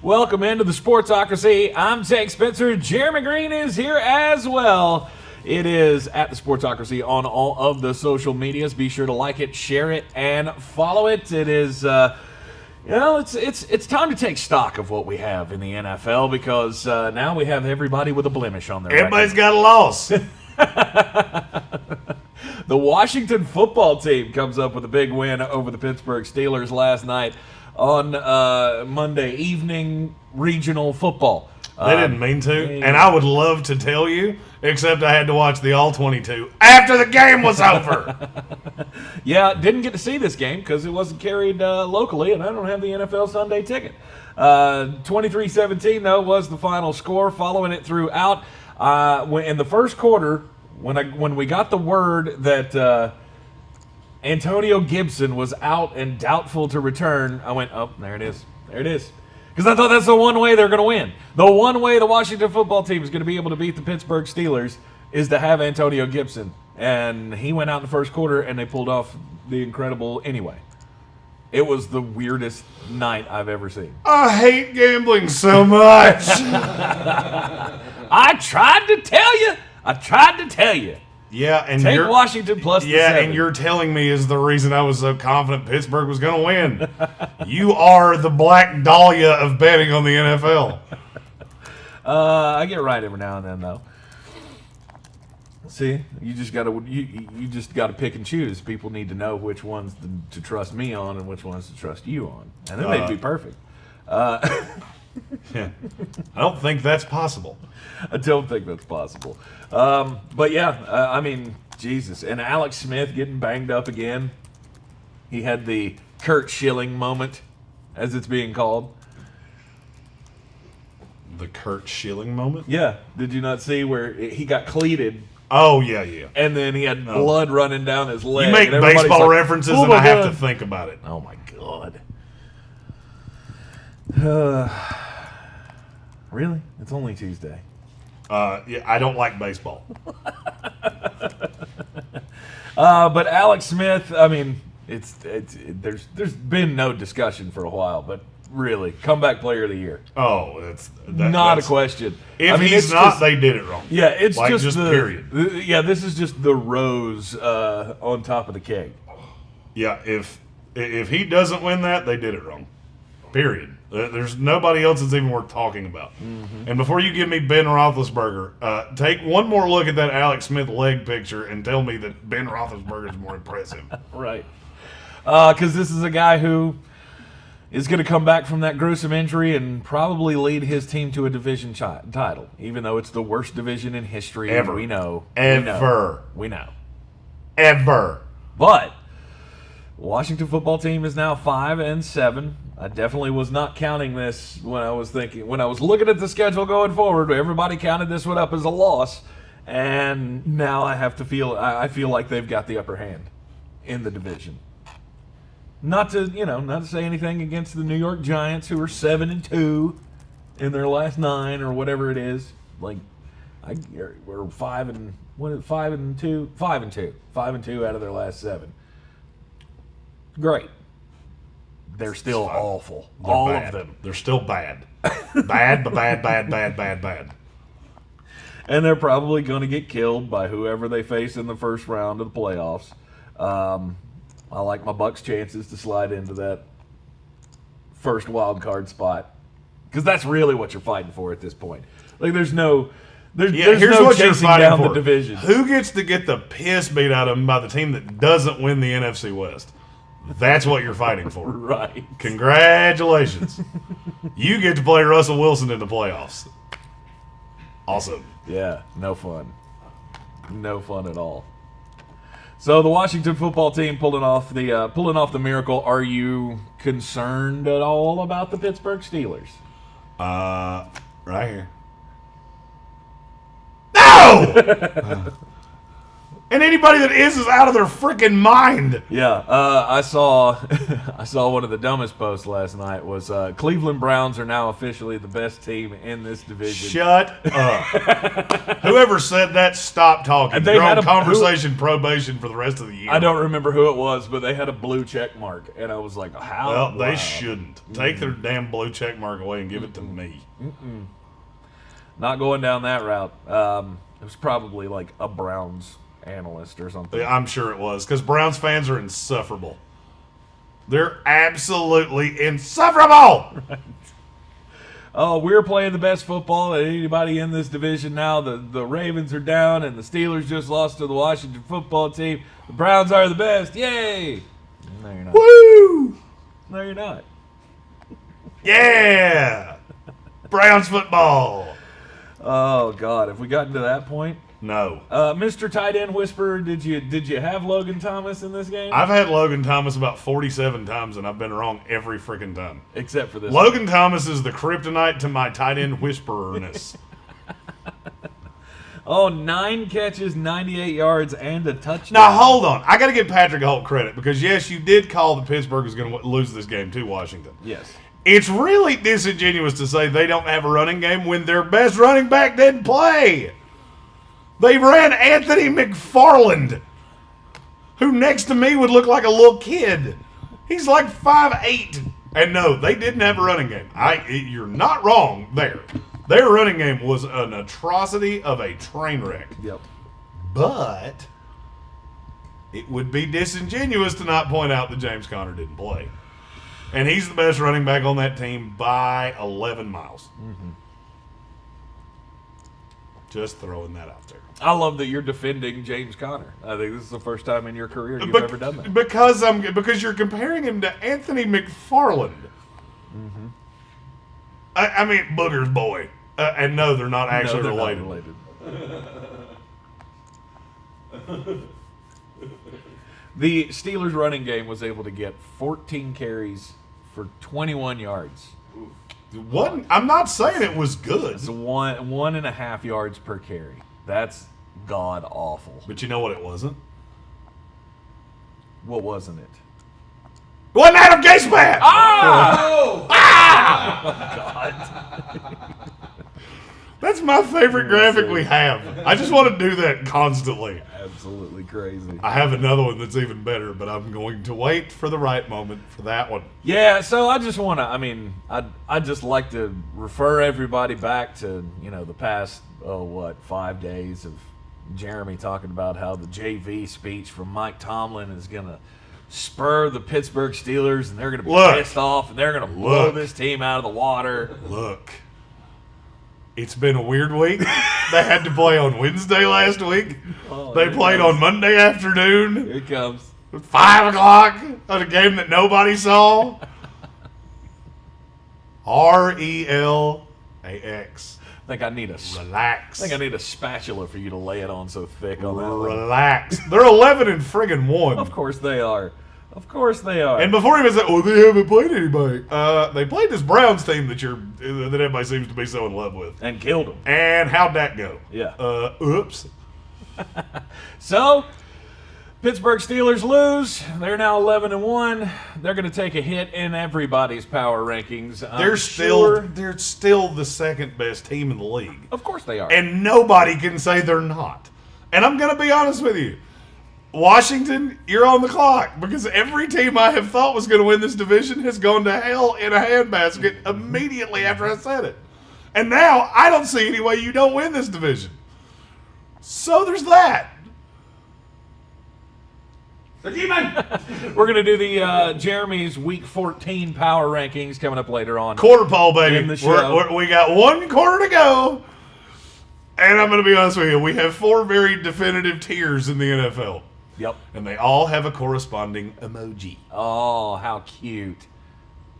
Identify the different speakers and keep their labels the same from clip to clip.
Speaker 1: Welcome into the Sportsocracy. I'm Jake Spencer. Jeremy Greene is here as well. It is at the Sportsocracy on all of the social medias. Be sure to like it, share it, and follow it. It is, it's time to take stock of what we have in the NFL because now we have everybody with a blemish on their
Speaker 2: Everybody's got a loss.
Speaker 1: The Washington football team comes up with a big win over the Pittsburgh Steelers last night on Monday evening regional football.
Speaker 2: They didn't mean to, and I would love to tell you, except I had to watch the All-22 after the game was over.
Speaker 1: Yeah, didn't get to see this game because it wasn't carried locally, and I don't have the NFL Sunday ticket. 23-17, though, was the final score, following it throughout. In the first quarter, when we got the word that Antonio Gibson was out and doubtful to return, I went, oh, there it is. There it is. Because I thought that's the one way they're going to win. The one way the Washington football team is going to be able to beat the Pittsburgh Steelers is to have Antonio Gibson. And he went out in the first quarter, and they pulled off the incredible anyway. It was the weirdest night I've ever seen.
Speaker 2: I hate gambling so much.
Speaker 1: I tried to tell you.
Speaker 2: Yeah, and
Speaker 1: Take Washington plus the 7.
Speaker 2: And you're telling me is the reason I was so confident Pittsburgh was going to win. You are the Black Dahlia of betting on the NFL.
Speaker 1: I get right every now and then, though. See, you just got to pick and choose. People need to know which ones to trust me on and which ones to trust you on, and then they'd be perfect.
Speaker 2: Yeah. I don't think that's possible.
Speaker 1: I don't think that's possible. But yeah, I mean, Jesus. And Alex Smith getting banged up again. He had the Kurt Schilling moment, as it's being called.
Speaker 2: The Kurt Schilling moment?
Speaker 1: Yeah. Did you not see where he got cleated?
Speaker 2: Oh, yeah.
Speaker 1: And then he had blood running down his leg.
Speaker 2: You make baseball references and I have to think about it.
Speaker 1: Oh, my God. Really? It's only Tuesday.
Speaker 2: Yeah, I don't like baseball.
Speaker 1: But Alex Smith, I mean, there's been no discussion for a while, but really, comeback player of the year.
Speaker 2: Oh, that's
Speaker 1: a question.
Speaker 2: If he's not, they did it wrong.
Speaker 1: Yeah, it's
Speaker 2: like
Speaker 1: just the
Speaker 2: period.
Speaker 1: Yeah, this is just the rose on top of the cake.
Speaker 2: Yeah, if he doesn't win that, they did it wrong. Period. There's nobody else that's even worth talking about. Mm-hmm. And before you give me Ben Roethlisberger, take one more look at that Alex Smith leg picture and tell me that Ben Roethlisberger is more impressive.
Speaker 1: Right. Because this is a guy who is going to come back from that gruesome injury and probably lead his team to a division title, even though it's the worst division in history.
Speaker 2: Ever.
Speaker 1: We know.
Speaker 2: We
Speaker 1: know.
Speaker 2: Ever.
Speaker 1: But Washington football team is now 5-7. I definitely was not counting this when I was looking at the schedule going forward. Everybody counted this one up as a loss, and now I feel like they've got the upper hand in the division. Not to say anything against the New York Giants, who are 7-2 in their last 9 or whatever it is. We're 5-2 out of their last 7. Great. They're still awful.
Speaker 2: They're
Speaker 1: all
Speaker 2: bad.
Speaker 1: of them.
Speaker 2: They're still bad. Bad.
Speaker 1: And they're probably going to get killed by whoever they face in the first round of the playoffs. I like my Bucs' chances to slide into that first wild card spot, because that's really what you're fighting for at this point. Like, here's no
Speaker 2: what you're
Speaker 1: chasing
Speaker 2: fighting
Speaker 1: down
Speaker 2: for.
Speaker 1: the division.
Speaker 2: Who gets to get the piss beat out of them by the team that doesn't win the NFC West? That's what you're fighting for.
Speaker 1: Right.
Speaker 2: Congratulations. You get to play Russell Wilson in the playoffs. Awesome.
Speaker 1: Yeah, no fun. No fun at all. So the Washington football team pulling off the miracle. Are you concerned at all about the Pittsburgh Steelers?
Speaker 2: Right here. No! And anybody that is out of their freaking mind.
Speaker 1: Yeah, I saw I saw one of the dumbest posts last night was Cleveland Browns are now officially the best team in this division.
Speaker 2: Shut up. Whoever said that, stop talking. They're on conversation probation for the rest of the year.
Speaker 1: I don't remember who it was, but they had a blue check mark, and I was like, how?
Speaker 2: Well, they shouldn't. Take their damn blue check mark away and give it to me.
Speaker 1: Not going down that route. It was probably like a Browns analyst or something.
Speaker 2: I'm sure it was, because Browns fans are insufferable. They're absolutely insufferable.
Speaker 1: Right. Oh, we're playing the best football that anybody in this division now. The Ravens are down, and the Steelers just lost to the Washington football team. The Browns are the best. Yay! No, you're not.
Speaker 2: Woo!
Speaker 1: No, you're not.
Speaker 2: Yeah! Browns football.
Speaker 1: Oh, God. Have we gotten to that point?
Speaker 2: No.
Speaker 1: Mr. Tight End Whisperer, did you have Logan Thomas in this game?
Speaker 2: I've had Logan Thomas about 47 times, and I've been wrong every freaking time.
Speaker 1: Except for this
Speaker 2: Logan Thomas is the kryptonite to my tight end whispererness.
Speaker 1: 9 catches, 98 yards, and a touchdown.
Speaker 2: Now, hold on. I got to give Patrick Holt credit, because, yes, you did call that Pittsburgh was going to lose this game to Washington.
Speaker 1: Yes.
Speaker 2: It's really disingenuous to say they don't have a running game when their best running back didn't play. They ran Anthony McFarland, who next to me would look like a little kid. He's like 5'8". And no, they didn't have a running game. You're not wrong there. Their running game was an atrocity of a train wreck.
Speaker 1: Yep.
Speaker 2: But it would be disingenuous to not point out that James Conner didn't play. And he's the best running back on that team by 11 miles. Mm-hmm. Just throwing that out there.
Speaker 1: I love that you're defending James Conner. I think this is the first time in your career you've ever done that.
Speaker 2: Because you're comparing him to Anthony McFarland. Mm-hmm. I mean, Booger's boy. And no, they're not actually related.
Speaker 1: Not related. The Steelers running game was able to get 14 carries for 21 yards.
Speaker 2: I'm not saying it was good.
Speaker 1: It's 1.5 yards per carry. That's god awful.
Speaker 2: But you know what it wasn't?
Speaker 1: What wasn't it?
Speaker 2: It wasn't Adam Gase-Pat!
Speaker 1: Oh!
Speaker 2: God. That's my favorite graphic we have. I just want to do that constantly.
Speaker 1: Absolutely crazy.
Speaker 2: I have another one that's even better, but I'm going to wait for the right moment for that one.
Speaker 1: Yeah, so I just want to, I'd just like to refer everybody back to, the past, 5 days of Jeremy talking about how the JV speech from Mike Tomlin is going to spur the Pittsburgh Steelers, and they're going to be pissed off, and they're going to blow this team out of the water.
Speaker 2: Look. It's been a weird week. They had to play on Wednesday last week. They played on Monday afternoon.
Speaker 1: Here it comes.
Speaker 2: 5 o'clock on a game that nobody saw. RELAX.
Speaker 1: I think I need
Speaker 2: Relax.
Speaker 1: I think I need a spatula for you to lay it on so thick on that.
Speaker 2: Relax. They're 11 and friggin' 1.
Speaker 1: Of course they are. Of course they are.
Speaker 2: And before he was like, they haven't played anybody. They played this Browns team that everybody seems to be so in love with.
Speaker 1: And killed them.
Speaker 2: And how'd that go?
Speaker 1: Yeah.
Speaker 2: Oops.
Speaker 1: So, Pittsburgh Steelers lose. They're now 11 and 1. They're going to take a hit in everybody's power rankings.
Speaker 2: They're still the second best team in the league.
Speaker 1: Of course they are.
Speaker 2: And nobody can say they're not. And I'm going to be honest with you. Washington, you're on the clock, because every team I have thought was going to win this division has gone to hell in a handbasket immediately after I said it. And now I don't see any way you don't win this division. So there's that.
Speaker 1: The demon! We're going to do the Jeremy's Week 14 power rankings coming up later on.
Speaker 2: Quarter pole, baby.
Speaker 1: In the show.
Speaker 2: We got 1 quarter to go. And I'm going to be honest with you. We have 4 very definitive tiers in the NFL.
Speaker 1: Yep.
Speaker 2: And they all have a corresponding emoji.
Speaker 1: Oh, how cute.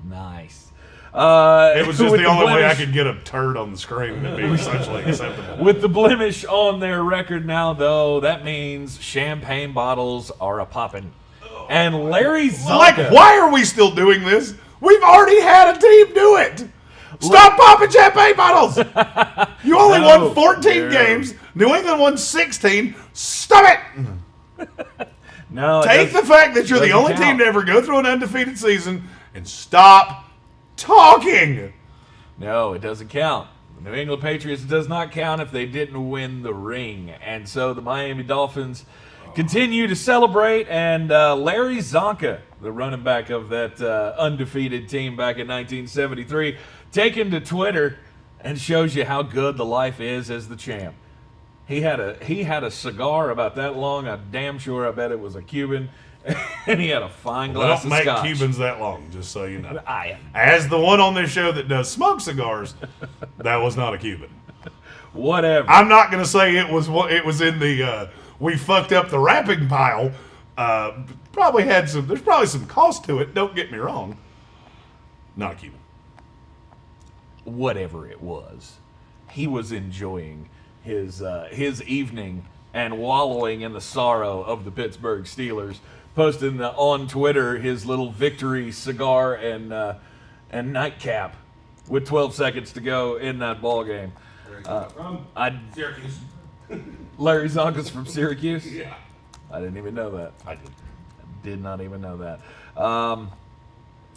Speaker 1: Nice.
Speaker 2: It was just the only way I could get a turd on the screen and be socially acceptable.
Speaker 1: With the blemish on their record now, though, that means champagne bottles are a-poppin'. And Larry Zonka.
Speaker 2: Like, why are we still doing this? We've already had a team do it. Stop popping champagne bottles. You only won 14 games. New England won 16. Stop it.
Speaker 1: No,
Speaker 2: take the fact that you're the only
Speaker 1: count.
Speaker 2: team to ever go through an undefeated season and stop talking.
Speaker 1: No, it doesn't count. The New England Patriots does not count if they didn't win the ring. And so the Miami Dolphins continue to celebrate, and Larry Zonka, the running back of that undefeated team back in 1973, taken to Twitter and shows you how good the life is as the champ. He had a cigar about that long. I'm damn sure I bet it was a Cuban. And he had a fine glass of
Speaker 2: They
Speaker 1: scotch.
Speaker 2: don't make Cubans that long, just so you know.
Speaker 1: I
Speaker 2: As the one on this show that does smoke cigars, that was not a Cuban.
Speaker 1: Whatever.
Speaker 2: I'm not going to say it was in the we fucked up the wrapping pile. There's probably some cost to it. Don't get me wrong. Not a Cuban.
Speaker 1: Whatever it was, he was enjoying his evening and wallowing in the sorrow of the Pittsburgh Steelers, posting on Twitter his little victory cigar and nightcap with 12 seconds to go in that ball game.
Speaker 3: Syracuse.
Speaker 1: Larry Zonka's from Syracuse?
Speaker 3: Yeah.
Speaker 1: I didn't even know that.
Speaker 2: I did.
Speaker 1: Did not even know that.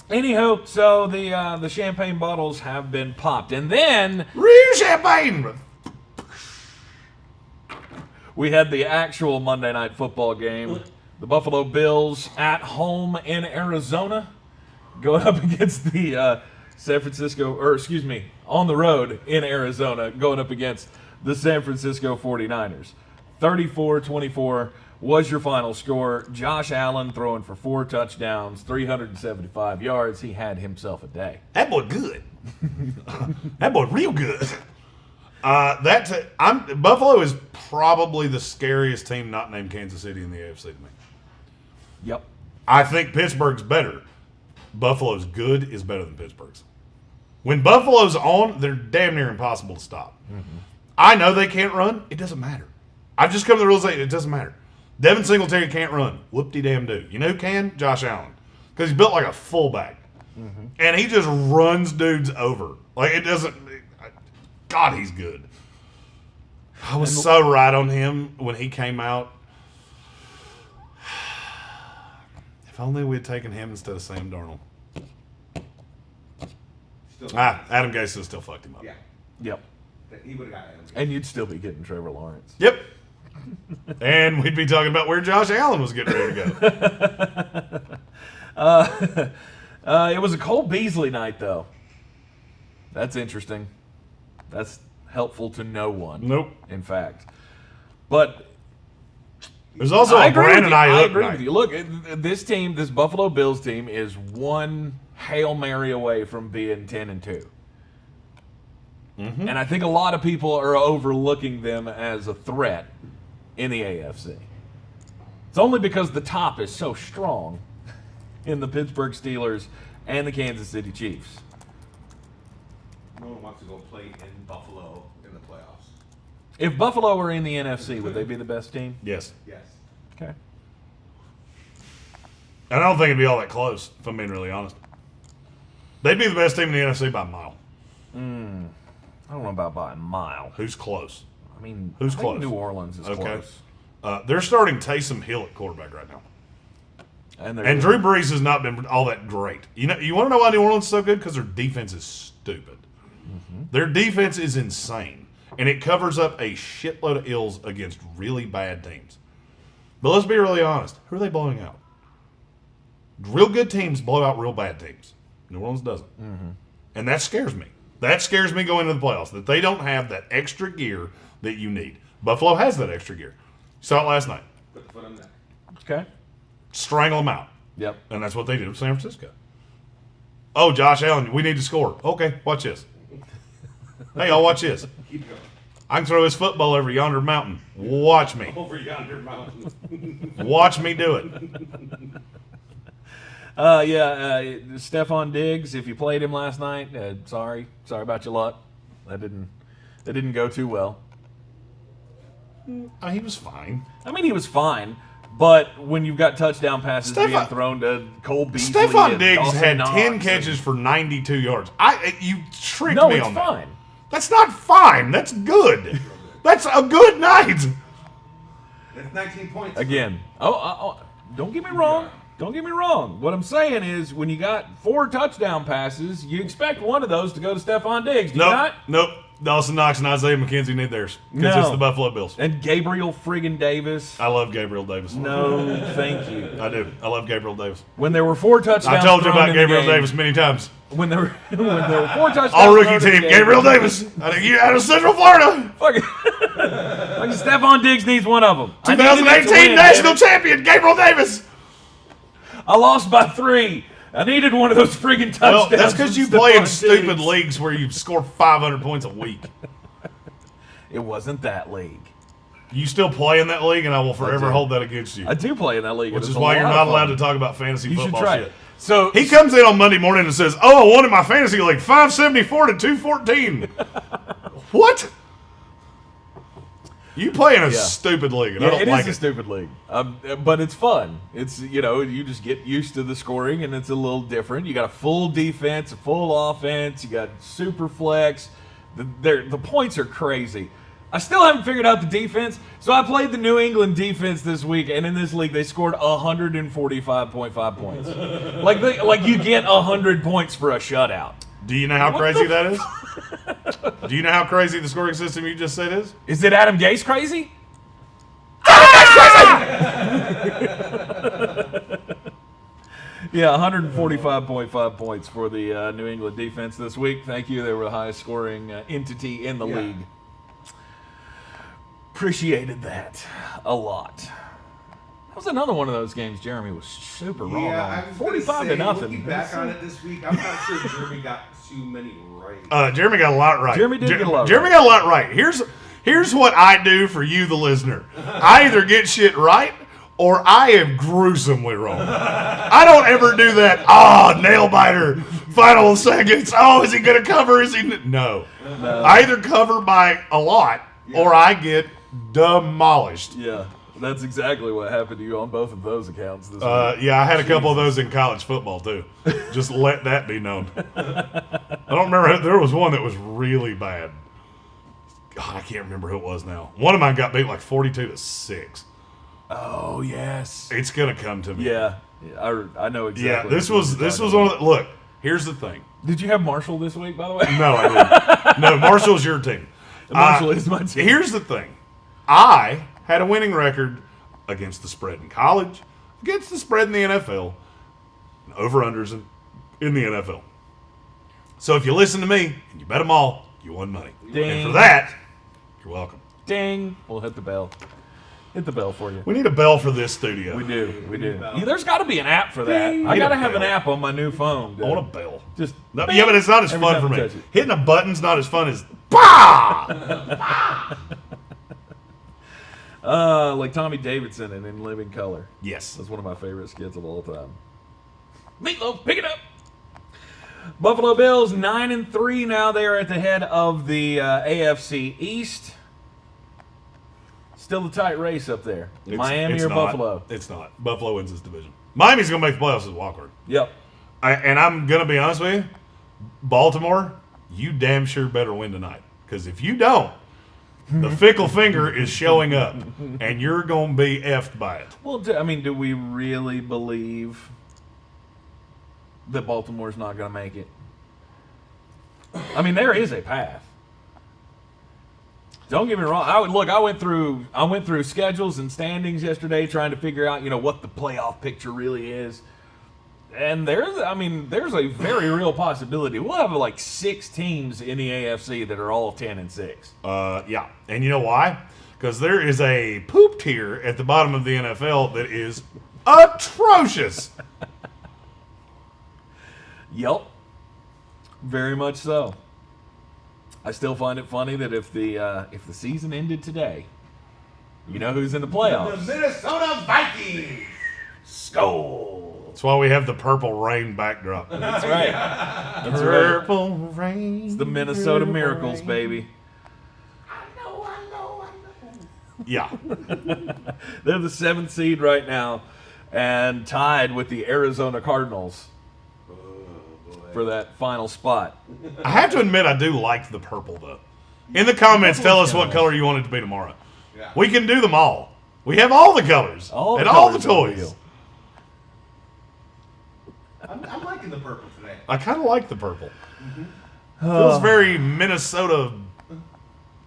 Speaker 1: Anyhow, so the champagne bottles have been popped. And then
Speaker 2: Real champagne.
Speaker 1: we had the actual Monday Night Football game. The Buffalo Bills at home in Arizona going up against the on the road in Arizona going up against the San Francisco 49ers. 34-24 was your final score. Josh Allen throwing for 4 touchdowns, 375 yards. He had himself a day.
Speaker 2: That boy good. That boy real good. Buffalo is probably the scariest team not named Kansas City in the AFC to me.
Speaker 1: Yep.
Speaker 2: I think Pittsburgh's better. Buffalo's good is better than Pittsburgh's. When Buffalo's on, they're damn near impossible to stop. Mm-hmm. I know they can't run. It doesn't matter. I've just come to the realization it doesn't matter. Devin Singletary can't run. Whoop-de-damn-do. You know who can? Josh Allen. Because he's built like a fullback. Mm-hmm. And he just runs dudes over. Like, it doesn't... God, he's good. I was so right on him when he came out. If only we had taken him instead of Sam Darnold. Adam Gase still fucked him up.
Speaker 3: Yeah.
Speaker 1: Yep.
Speaker 3: He would have got Adam Gase.
Speaker 1: And you'd still be getting Trevor Lawrence.
Speaker 2: Yep. And we'd be talking about where Josh Allen was getting ready to
Speaker 1: go. It was a Cole Beasley night, though. That's interesting. That's helpful to no one.
Speaker 2: Nope.
Speaker 1: In fact. But
Speaker 2: there's also a Brandon Ayuk.
Speaker 1: I agree with you. Look, this team, this Buffalo Bills team, is one Hail Mary away from being 10-2. Mm-hmm. And I think a lot of people are overlooking them as a threat in the AFC. It's only because the top is so strong in the Pittsburgh Steelers and the Kansas City Chiefs.
Speaker 3: No one wants to go play in Buffalo in the playoffs.
Speaker 1: If Buffalo were in the NFC, would they be the best team?
Speaker 2: Yes.
Speaker 3: Yes.
Speaker 1: Okay.
Speaker 2: And I don't think it'd be all that close, if I'm being really honest. They'd be the best team in the NFC by a mile.
Speaker 1: I don't know about by a mile.
Speaker 2: Who's close?
Speaker 1: I mean,
Speaker 2: who's
Speaker 1: I
Speaker 2: close?
Speaker 1: think New Orleans is close.
Speaker 2: They're starting Taysom Hill at quarterback right now.
Speaker 1: And
Speaker 2: Drew Brees has not been all that great. You want to know why New Orleans is so good? Because their defense is stupid. Mm-hmm. Their defense is insane. And it covers up a shitload of ills against really bad teams. But let's be really honest. Who are they blowing out? Real good teams blow out real bad teams. New Orleans doesn't. Mm-hmm. And that scares me. That scares me going into the playoffs, that they don't have that extra gear that you need. Buffalo has that extra gear. Saw it last night.
Speaker 3: Put the foot on that.
Speaker 1: Okay.
Speaker 2: Strangle them out.
Speaker 1: Yep.
Speaker 2: And that's what they did with San Francisco. Oh, Josh Allen, we need to score. Okay, watch this. Hey, y'all, watch this.
Speaker 3: Keep going.
Speaker 2: I can throw this football over yonder mountain. Watch me.
Speaker 3: Over yonder mountain.
Speaker 2: Watch me do it.
Speaker 1: Stephon Diggs, if you played him last night, sorry about your luck. That didn't go too well.
Speaker 2: He was fine.
Speaker 1: I mean, he was fine, but when you've got touchdown passes being thrown to Cole Beasley,
Speaker 2: Stephon Diggs
Speaker 1: Dawson
Speaker 2: had
Speaker 1: Knox
Speaker 2: 10 catches for 92 yards. You tricked
Speaker 1: no,
Speaker 2: me
Speaker 1: it's
Speaker 2: on that.
Speaker 1: fine.
Speaker 2: That's not fine. That's good. That's a good night.
Speaker 3: It's 19 points.
Speaker 1: Again. Don't get me wrong. Don't get me wrong. What I'm saying is, when you got 4 touchdown passes, you expect one of those to go to Stephon Diggs. Do you not?
Speaker 2: Nope. Dawson Knox and Isaiah McKenzie need theirs because it's the Buffalo Bills.
Speaker 1: And Gabriel friggin' Davis.
Speaker 2: I love Gabriel Davis.
Speaker 1: No, thank you.
Speaker 2: I do. I love Gabriel Davis.
Speaker 1: When there were 4 touchdowns,
Speaker 2: I told you about Gabriel
Speaker 1: the game,
Speaker 2: Davis many times.
Speaker 1: When there were 4 touchdowns,
Speaker 2: All rookie
Speaker 1: thrown in
Speaker 2: team,
Speaker 1: the game,
Speaker 2: Gabriel Davis, out of Central Florida.
Speaker 1: Fucking Stephon Diggs needs one of them.
Speaker 2: 2018 national champion, Gabriel Davis.
Speaker 1: I lost by 3. I needed one of those friggin' touchdowns.
Speaker 2: Well, that's because you
Speaker 1: from
Speaker 2: play in
Speaker 1: Stephon
Speaker 2: stupid
Speaker 1: Diggs.
Speaker 2: leagues where you score 500 points a week.
Speaker 1: It wasn't that league.
Speaker 2: You still play in that league, and I will forever
Speaker 1: do.
Speaker 2: hold that against you.
Speaker 1: I do play in that league.
Speaker 2: Which
Speaker 1: It's
Speaker 2: is
Speaker 1: a
Speaker 2: why you're
Speaker 1: lot
Speaker 2: not
Speaker 1: of
Speaker 2: allowed
Speaker 1: fun.
Speaker 2: to talk about fantasy
Speaker 1: You should
Speaker 2: football
Speaker 1: try
Speaker 2: shit.
Speaker 1: it. So
Speaker 2: He comes in on Monday morning and says, "Oh, I won in my fantasy league, 574 to 214." What? You play in a stupid league, and I don't
Speaker 1: it
Speaker 2: like
Speaker 1: is a stupid league, but it's fun. It's you just get used to the scoring, and it's a little different. You got a full defense, a full offense. You got super flex. The points are crazy. I still haven't figured out the defense, so I played the New England defense this week, and in this league they scored 145.5 points. like you get 100 points for a shutout.
Speaker 2: Do you know how crazy that is? Do you know how crazy the scoring system you just said is?
Speaker 1: Is it Adam Gase crazy? Yeah, 145.5 points for the New England defense this week. Thank you. They were the highest scoring entity in the league. Appreciated that a lot. That was another one of those games Jeremy was super wrong on. 45 to nothing.
Speaker 3: Looking back on it this week, I'm not sure Jeremy got too many right.
Speaker 2: Jeremy got a lot right.
Speaker 1: Jeremy did get a lot
Speaker 2: Jeremy
Speaker 1: right.
Speaker 2: got a lot right. Here's what I do for you, the listener. I either get shit right or I am gruesomely wrong. I don't ever do that. Nail biter. Final seconds. Oh, is he going to cover? Is he? No. I either cover by a lot or I get demolished.
Speaker 1: Yeah, that's exactly what happened to you on both of those accounts this week.
Speaker 2: Yeah, I had a couple of those in college football too. Just let that be known. I don't remember. There was one that was really bad. God, I can't remember who it was now. One of mine got beat like 42-6.
Speaker 1: Oh yes.
Speaker 2: It's gonna come to me.
Speaker 1: Yeah, I know exactly.
Speaker 2: Yeah, this was one of the, look. Here's the thing.
Speaker 1: Did you have Marshall this week, by the way?
Speaker 2: No, I didn't. No, Marshall's your team.
Speaker 1: Marshall is my team.
Speaker 2: Here's the thing. I had a winning record against the spread in college, against the spread in the NFL, and over-unders in the NFL. So if you listen to me and you bet them all, you won money.
Speaker 1: Ding.
Speaker 2: And for that, you're welcome.
Speaker 1: Ding. We'll hit the bell. Hit the bell for you.
Speaker 2: We need a bell for this studio.
Speaker 1: We do. Yeah, there's got to be an app for that.
Speaker 2: Ding.
Speaker 1: I got to
Speaker 2: Need a
Speaker 1: have an
Speaker 2: bell.
Speaker 1: app on my new phone.
Speaker 2: I want a bell.
Speaker 1: Just
Speaker 2: No,
Speaker 1: bing,
Speaker 2: yeah, but it's not as
Speaker 1: every
Speaker 2: fun
Speaker 1: time
Speaker 2: for
Speaker 1: you
Speaker 2: me.
Speaker 1: touch it.
Speaker 2: Hitting a button's not as fun as bah!
Speaker 1: Like Tommy Davidson and In Living Color.
Speaker 2: Yes.
Speaker 1: That's one of my favorite skits of all time. Meatloaf, pick it up. Buffalo Bills 9-3 now. They are at the head of the AFC East. Still a tight race up there. Miami or
Speaker 2: not.
Speaker 1: Buffalo?
Speaker 2: It's not. Buffalo wins this division. Miami's going to make the playoffs as a wild card.
Speaker 1: Yep.
Speaker 2: And I'm going to be honest with you, Baltimore, you damn sure better win tonight. Because if you don't, the fickle finger is showing up, and you're going to be effed by it.
Speaker 1: Well, do we really believe that Baltimore's not going to make it? I mean, there is a path. Don't get me wrong. I went through schedules and standings yesterday trying to figure out, what the playoff picture really is. And there's a very real possibility. We'll have like 6 teams in the AFC that are all 10-6.
Speaker 2: Yeah. And you know why? Because there is a poop tier at the bottom of the NFL that is atrocious.
Speaker 1: Yep. Very much so. I still find it funny that if the season ended today, you know who's in the playoffs?
Speaker 3: The Minnesota Vikings.
Speaker 1: Skull.
Speaker 2: That's why we have the purple rain backdrop.
Speaker 1: That's right. That's right.
Speaker 2: Purple rain.
Speaker 1: It's the Minnesota Miracles, baby.
Speaker 3: I know.
Speaker 2: Yeah.
Speaker 1: They're the 7th seed right now and tied with the Arizona Cardinals for that final spot.
Speaker 2: I have to admit, I do like the purple, though. In the comments, tell us what color you want it to be tomorrow.
Speaker 3: Yeah.
Speaker 2: We can do them all. We have all the colors and all the toys.
Speaker 3: I'm liking the purple today.
Speaker 2: I kind of like the purple. Feels very Minnesota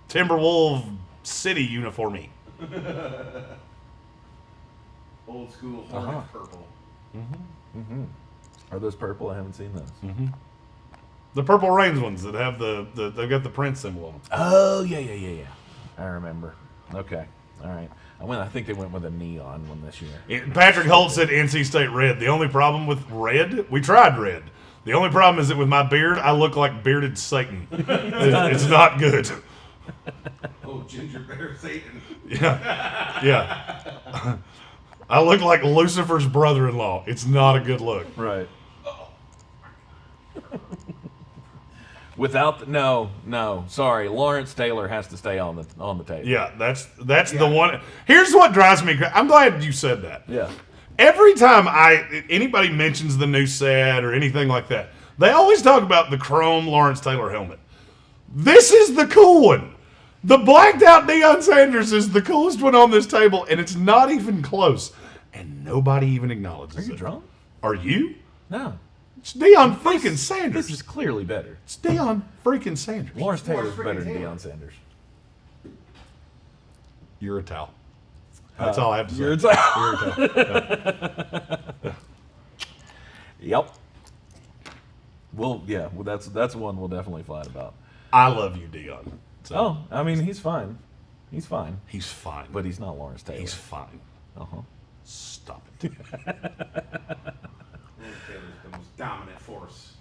Speaker 2: Timberwolf City uniformy.
Speaker 3: Old school Hornet purple.
Speaker 1: Are those purple? I haven't seen those.
Speaker 2: The Purple Rains ones that have they've got the Prince symbol on them.
Speaker 1: Oh, yeah. I remember. Okay. All right. I think they went with a neon one this year.
Speaker 2: Patrick Holt said NC State red. The only problem with red, we tried red. The only problem is that with my beard, I look like bearded Satan. It's not good.
Speaker 3: Oh, ginger bear Satan.
Speaker 2: Yeah. I look like Lucifer's brother-in-law. It's not a good look.
Speaker 1: Right. Without sorry, Lawrence Taylor has to stay on the table.
Speaker 2: Yeah, that's the one. Here's what drives me crazy. I'm glad you said that.
Speaker 1: Yeah.
Speaker 2: Every time anybody mentions the new set or anything like that, they always talk about the chrome Lawrence Taylor helmet. This is the cool one. The blacked out Deion Sanders is the coolest one on this table, and it's not even close. And nobody even acknowledges it.
Speaker 1: Are you drunk?
Speaker 2: Are you?
Speaker 1: No.
Speaker 2: It's Deion freaking Sanders.
Speaker 1: This is clearly better.
Speaker 2: It's Deion freaking Sanders.
Speaker 1: Lawrence Taylor's
Speaker 3: freaking
Speaker 1: better than
Speaker 3: Taylor.
Speaker 1: Deion Sanders.
Speaker 2: You're a towel. That's all I have to say.
Speaker 1: You're a towel. Yep. Well, that's one we'll definitely fight about.
Speaker 2: I love you, Deion. So,
Speaker 1: Oh, I mean, he's fine. He's fine.
Speaker 2: he's fine.
Speaker 1: But he's not Lawrence Taylor.
Speaker 2: he's fine.
Speaker 1: Uh-huh.
Speaker 2: Stop it.
Speaker 3: Lawrence Taylor's the most dominant force.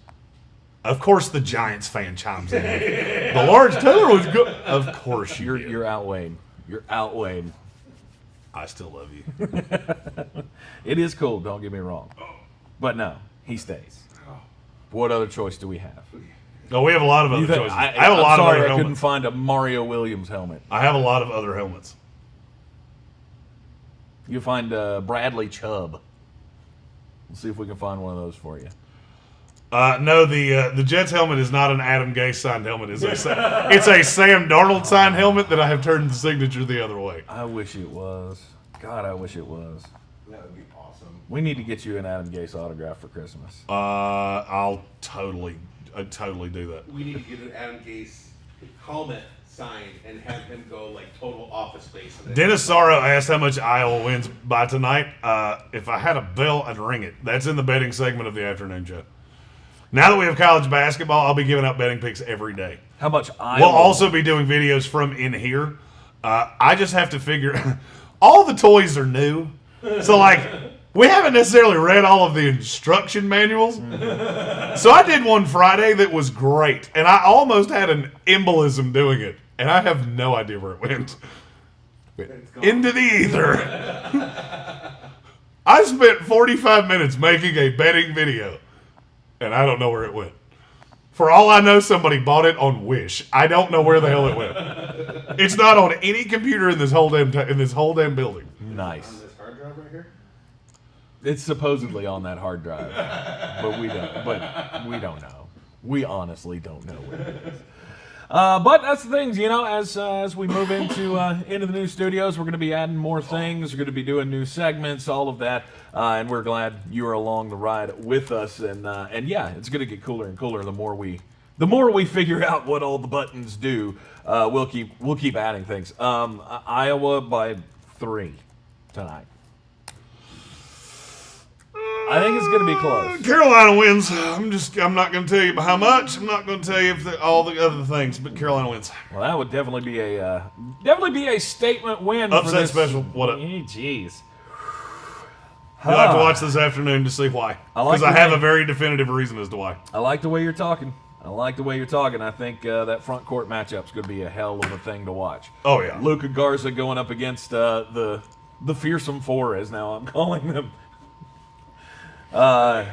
Speaker 2: Of course, the Giants fan chimes in. The Lawrence Taylor was good. Of course,
Speaker 1: You're outweighed. You're outweighed.
Speaker 2: I still love you.
Speaker 1: It is cool, don't get me wrong. But no, he stays. What other choice do we have?
Speaker 2: No, we have a lot of other choices. I have a
Speaker 1: I'm
Speaker 2: lot of
Speaker 1: sorry,
Speaker 2: other
Speaker 1: I couldn't
Speaker 2: helmets.
Speaker 1: find a Mario Williams helmet.
Speaker 2: I have a lot of other helmets.
Speaker 1: You find Bradley Chubb. We'll see if we can find one of those for you.
Speaker 2: No, the Jets helmet is not an Adam Gase signed helmet. It's a Sam Darnold signed helmet that I have turned the signature the other way.
Speaker 1: I wish it was. God, I wish it was.
Speaker 3: That would be awesome.
Speaker 1: We need to get you an Adam Gase autograph for Christmas.
Speaker 2: I'd totally do that.
Speaker 3: We need to get an Adam Gase helmet signed and have him go like total Office Space.
Speaker 2: Dennis Sorrow asked how much Iowa wins by tonight. If I had a bell, I'd ring it. That's in the betting segment of the afternoon show. Now that we have college basketball, I'll be giving out betting picks every day.
Speaker 1: How much Iowa?
Speaker 2: We'll also be doing videos from in here. I just have to figure. All the toys are new, so like we haven't necessarily read all of the instruction manuals. So I did one Friday that was great, and I almost had an embolism doing it, and I have no idea where it went. Into the ether. I spent 45 minutes making a betting video, and I don't know where it went. For all I know, somebody bought it on Wish. I don't know where the hell it went. It's not on any computer in this whole damn building.
Speaker 1: Nice.
Speaker 3: On this hard drive right here?
Speaker 1: It's supposedly on that hard drive, but we don't know. We honestly don't know where it is. But that's the things, as we move into the new studios, we're going to be adding more things. We're going to be doing new segments, all of that, and we're glad you are along the ride with us. And yeah, it's going to get cooler and cooler the more we figure out what all the buttons do. We'll keep adding things. Iowa by 3 tonight. I think it's going to be close.
Speaker 2: Carolina wins. I'm not going to tell you how much. I'm not going to tell you all the other things, but Carolina wins.
Speaker 1: Well, that would definitely be a statement win.
Speaker 2: Upset
Speaker 1: for this.
Speaker 2: special. What up?
Speaker 1: Jeez.
Speaker 2: You'll have to watch this afternoon to see why. Because I have a very definitive reason as to why.
Speaker 1: I like the way you're talking. I think that front court matchup's going to be a hell of a thing to watch.
Speaker 2: Oh, yeah.
Speaker 1: Luka Garza going up against the fearsome four, as now I'm calling them.
Speaker 3: I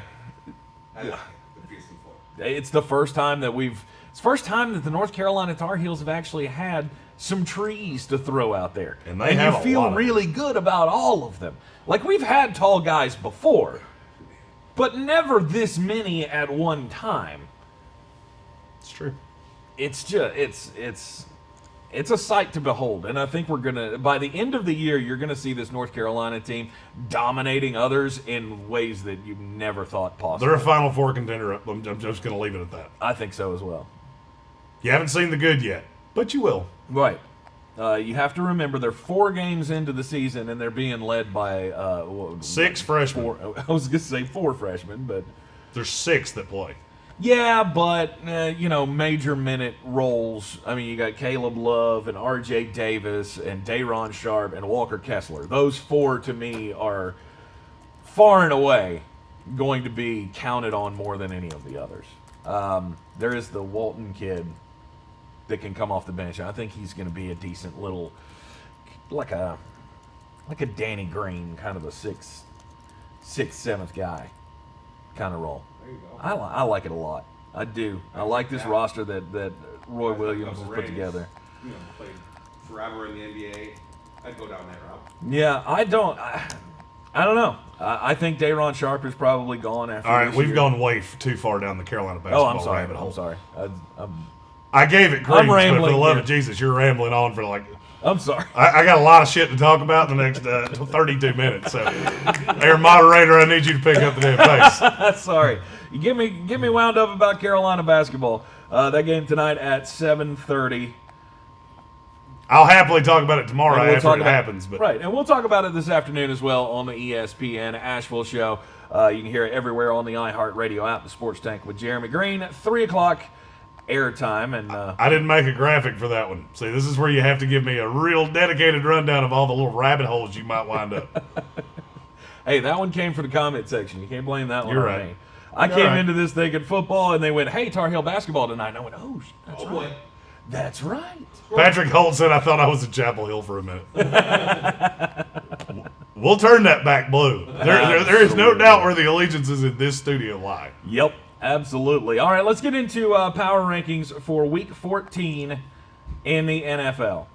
Speaker 3: like the fearsome four.
Speaker 1: It's the first time that the North Carolina Tar Heels have actually had some trees to throw out there.
Speaker 2: And they have
Speaker 1: you
Speaker 2: a
Speaker 1: feel
Speaker 2: lot of
Speaker 1: really good about all of them. Like, we've had tall guys before, but never this many at one time.
Speaker 2: It's true.
Speaker 1: It's just it's a sight to behold. And I think by the end of the year, you're going to see this North Carolina team dominating others in ways that you never thought possible.
Speaker 2: They're a Final Four contender. I'm just going to leave it at that.
Speaker 1: I think so as well.
Speaker 2: You haven't seen the good yet, but you will.
Speaker 1: Right. You have to remember they're 4 games into the season, and they're being led by
Speaker 2: 6 freshmen.
Speaker 1: I was going to say 4 freshmen, but
Speaker 2: There's 6 that play.
Speaker 1: yeah, but major minute roles. I mean, you got Caleb Love and R.J. Davis and Day'Ron Sharp and Walker Kessler. Those 4 to me are far and away going to be counted on more than any of the others. There is the Walton kid that can come off the bench. I think he's going to be a decent little, like a Danny Greene, kind of a sixth, 7th guy kind of role.
Speaker 3: There you go.
Speaker 1: I like it a lot. I do. I like this roster that Roy Williams has put together.
Speaker 3: Played forever in the NBA. I'd go down that route.
Speaker 1: Yeah, I don't know. I think Day'Ron Sharp is probably gone after
Speaker 2: All right,
Speaker 1: this
Speaker 2: we've
Speaker 1: year.
Speaker 2: gone way too far down the Carolina basketball
Speaker 1: Oh, I'm sorry.
Speaker 2: rabbit hole.
Speaker 1: I'm sorry.
Speaker 2: I gave it credence, but for
Speaker 1: rambling
Speaker 2: the love
Speaker 1: here.
Speaker 2: of Jesus, you're rambling on for like...
Speaker 1: I'm sorry.
Speaker 2: I got a lot of shit to talk about in the next 32 minutes. So, Air moderator, I need you to pick up the damn pace.
Speaker 1: Sorry. You get me wound up about Carolina basketball. That game tonight at 7:30.
Speaker 2: I'll happily talk about it tomorrow
Speaker 1: And we'll
Speaker 2: after
Speaker 1: talk
Speaker 2: it
Speaker 1: about-
Speaker 2: happens. But
Speaker 1: Right, and we'll talk about it this afternoon as well on the ESPN Asheville show. You can hear it everywhere on the iHeartRadio app, the Sports Tank with Jeremy Greene, 3 o'clock airtime. And
Speaker 2: I didn't make a graphic for that one. See, this is where you have to give me a real dedicated rundown of all the little rabbit holes you might wind up.
Speaker 1: hey, that one came from the comment section. You can't blame that one
Speaker 2: You're
Speaker 1: on
Speaker 2: right.
Speaker 1: me. I
Speaker 2: You're
Speaker 1: came
Speaker 2: right.
Speaker 1: into this thinking football, and they went, hey, Tar Heel basketball tonight. And I went, oh, that's
Speaker 3: Oh,
Speaker 1: right.
Speaker 3: boy.
Speaker 1: That's right.
Speaker 2: Patrick Holt said I thought I was at Chapel Hill for a minute. We'll turn that back blue. There is no doubt where the allegiances in this studio lie.
Speaker 1: Yep, absolutely. All right, let's get into power rankings for Week 14 in the NFL.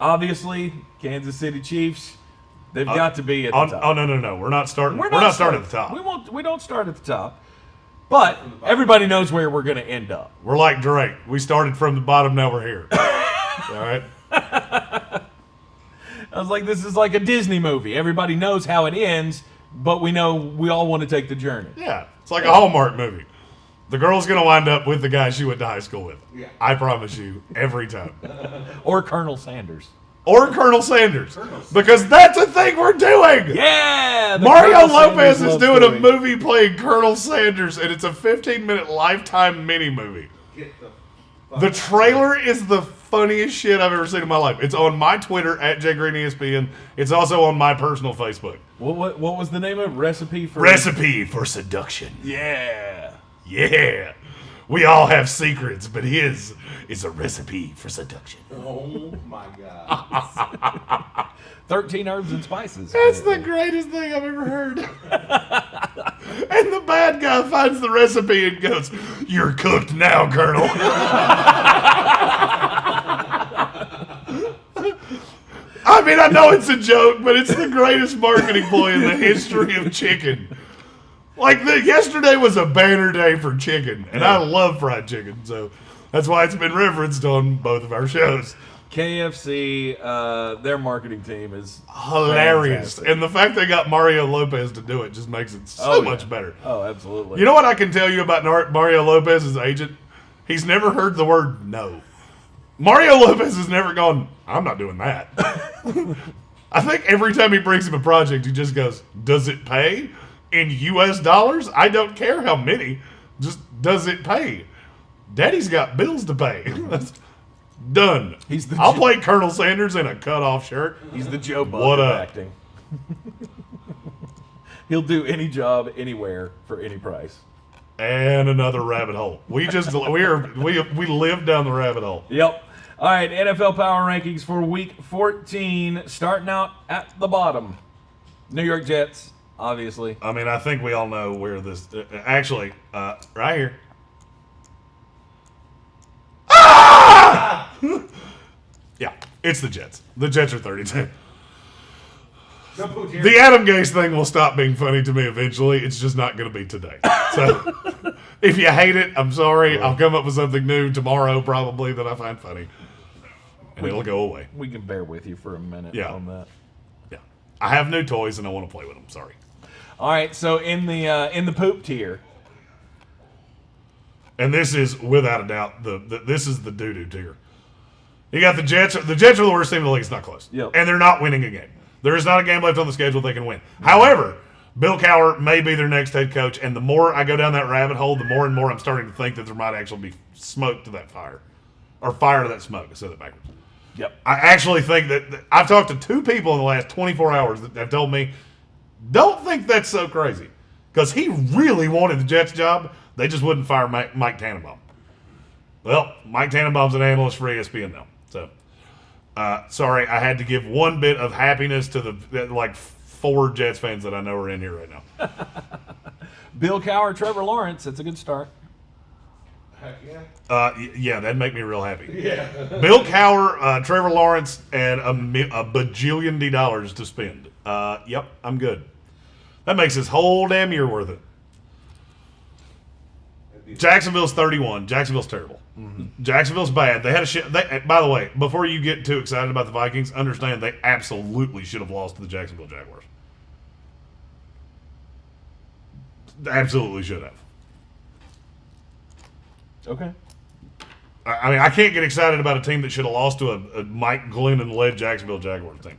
Speaker 1: Obviously, Kansas City Chiefs, they've got to be at the top.
Speaker 2: Oh no! We're not starting. We're not starting at the top.
Speaker 1: We don't start at the top, but everybody knows where we're going to end up.
Speaker 2: We're like Drake. We started from the bottom. Now we're here. All right.
Speaker 1: I was like, this is like a Disney movie. Everybody knows how it ends, but we know we all want to take the journey.
Speaker 2: Yeah, it's like a Hallmark movie. The girl's gonna wind up with the guy she went to high school with.
Speaker 3: Yeah.
Speaker 2: I promise you, every time.
Speaker 1: Or Colonel Sanders.
Speaker 2: Or Colonel Sanders, because that's a thing we're doing.
Speaker 1: Yeah! the
Speaker 2: Mario
Speaker 1: Colonel
Speaker 2: Lopez
Speaker 1: Sanders
Speaker 2: is
Speaker 1: love
Speaker 2: doing
Speaker 1: story.
Speaker 2: a movie playing Colonel Sanders, and it's a 15-minute Lifetime mini movie.
Speaker 3: Get the
Speaker 2: The trailer is the funniest shit I've ever seen in my life. It's on my Twitter at JGreenESPN. It's also on my personal Facebook.
Speaker 1: What was the name of it? Recipe for...
Speaker 2: Recipe for Seduction.
Speaker 1: Yeah.
Speaker 2: Yeah. We all have secrets, but his is a recipe for seduction.
Speaker 3: Oh my God.
Speaker 1: 13 herbs and spices.
Speaker 2: That's the greatest thing I've ever heard. And the bad guy finds the recipe and goes, "You're cooked now, Colonel." I mean, I know it's a joke, but it's the greatest marketing ploy in the history of chicken. Like, yesterday was a banner day for chicken, and I love fried chicken, so that's why it's been referenced on both of our shows.
Speaker 1: KFC, their marketing team is
Speaker 2: Hilarious.
Speaker 1: fantastic.
Speaker 2: And the fact they got Mario Lopez to do it just makes it so much better.
Speaker 1: Oh, absolutely.
Speaker 2: You know what I can tell you about Mario Lopez's agent? He's never heard the word no. Mario Lopez has never gone, "I'm not doing that." I think every time he brings him a project, he just goes, "Does it pay? In US dollars? I don't care how many. Just, does it pay? Daddy's got bills to pay." That's done. I'll play Colonel Sanders in a cutoff shirt.
Speaker 1: He's the Joe Bug
Speaker 2: What
Speaker 1: of
Speaker 2: up?
Speaker 1: acting. He'll do any job anywhere for any price.
Speaker 2: And another rabbit hole. We live down the rabbit hole.
Speaker 1: Yep. All right, NFL power rankings for Week 14, starting out at the bottom. New York Jets, obviously.
Speaker 2: I mean, I think we all know where this. Actually, right here. Ah! Yeah, it's the Jets. The Jets are 32. The Adam Gase thing will stop being funny to me eventually. It's just not going to be today. So, if you hate it, I'm sorry. I'll come up with something new tomorrow, probably, that I find funny. and it'll go away.
Speaker 1: We can bear with you for a minute on that.
Speaker 2: Yeah. I have new toys, and I want to play with them. Sorry.
Speaker 1: All right, so in the poop tier.
Speaker 2: And this is, without a doubt, this is the doo-doo tier. You got the Jets. The Jets are the worst team in the league. It's not close.
Speaker 1: Yep.
Speaker 2: And they're not winning a game. There is not a game left on the schedule they can win. However, Bill Cowher may be their next head coach, and the more I go down that rabbit hole, the more and more I'm starting to think that there might actually be smoke to that fire. Or fire to that smoke. I said that backwards.
Speaker 1: Yep.
Speaker 2: I actually think that I've talked to 2 people in the last 24 hours that have told me, don't think that's so crazy. Because he really wanted the Jets job. They just wouldn't fire Mike Tannenbaum. Well, Mike Tannenbaum's an analyst for ESPN now. So, sorry, I had to give one bit of happiness to the 4 Jets fans that I know are in here right now.
Speaker 1: Bill Cowher, Trevor Lawrence. That's a good start.
Speaker 3: Heck yeah.
Speaker 2: Yeah, that'd make me real happy.
Speaker 3: Yeah.
Speaker 2: Bill Cowher, Trevor Lawrence, and a bajillion dollars to spend. Yep, I'm good. That makes this whole damn year worth it. Jacksonville's 31. Jacksonville's terrible. Mm-hmm. Jacksonville's bad. They had a shit. By the way, before you get too excited about the Vikings, understand they absolutely should have lost to the Jacksonville Jaguars. Absolutely should have.
Speaker 1: Okay.
Speaker 2: I mean, I can't get excited about a team that should have lost to a Mike Glennon-led Jacksonville Jaguars team.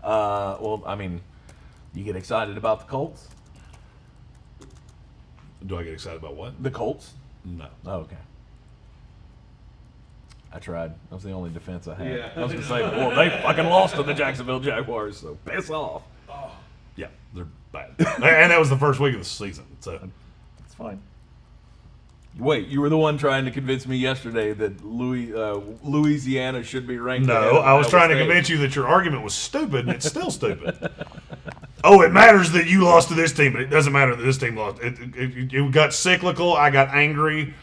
Speaker 1: Well, I mean, you get excited about the Colts?
Speaker 2: Do I get excited about what?
Speaker 1: The Colts?
Speaker 2: No.
Speaker 1: Oh, okay. I tried. That was the only defense I had.
Speaker 3: Yeah.
Speaker 1: I was going to say, well, they fucking lost to the Jacksonville Jaguars, so piss off.
Speaker 2: Yeah, they're bad. And that was the first week of the season. So
Speaker 1: It's fine. Wait, you were the one trying to convince me yesterday that Louisiana should be ranked.
Speaker 2: no, I was trying to convince you that your argument was stupid, and it's still stupid. Oh, it matters that you lost to this team, but it doesn't matter that this team lost. It got cyclical. I got angry.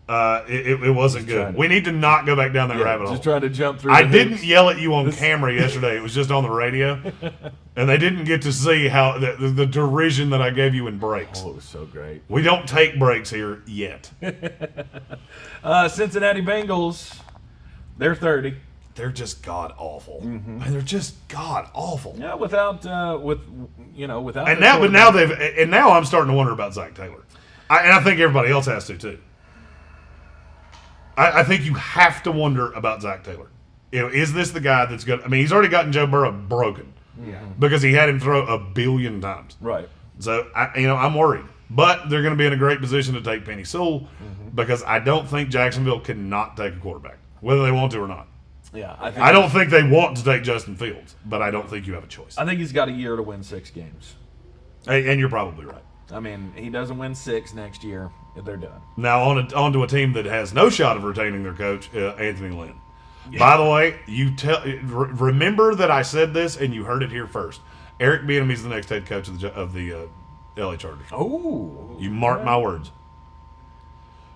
Speaker 2: It wasn't good. We need to not go back down that rabbit hole.
Speaker 1: Just trying to jump through.
Speaker 2: I didn't yell at you on camera yesterday. It was just on the radio, and they didn't get to see how the derision that I gave you in breaks.
Speaker 1: Oh, it was so great.
Speaker 2: We don't take breaks here yet.
Speaker 1: Cincinnati Bengals, they're 30.
Speaker 2: They're just god awful. Mm-hmm. They're just god awful.
Speaker 1: Yeah, without.
Speaker 2: And now I'm starting to wonder about Zach Taylor, and I think everybody else has to too. I think you have to wonder about Zach Taylor. Is this the guy that's good? I mean, he's already gotten Joe Burrow broken because he had him throw 1 billion times.
Speaker 1: Right.
Speaker 2: So I'm worried, but they're going to be in a great position to take Penny Sewell because I don't think Jacksonville cannot take a quarterback, whether they want to or not.
Speaker 1: Yeah,
Speaker 2: I don't think they want to take Justin Fields, but I don't think you have a choice.
Speaker 1: I think he's got a year to win 6 games.
Speaker 2: And you're probably right.
Speaker 1: I mean, he doesn't win 6 next year, they're done.
Speaker 2: Now on to a team that has no shot of retaining their coach, Anthony Lynn. Yeah. By the way, remember that I said this and you heard it here first. Eric Bieniemy's the next head coach of the LA Chargers.
Speaker 1: Oh,
Speaker 2: you mark my words.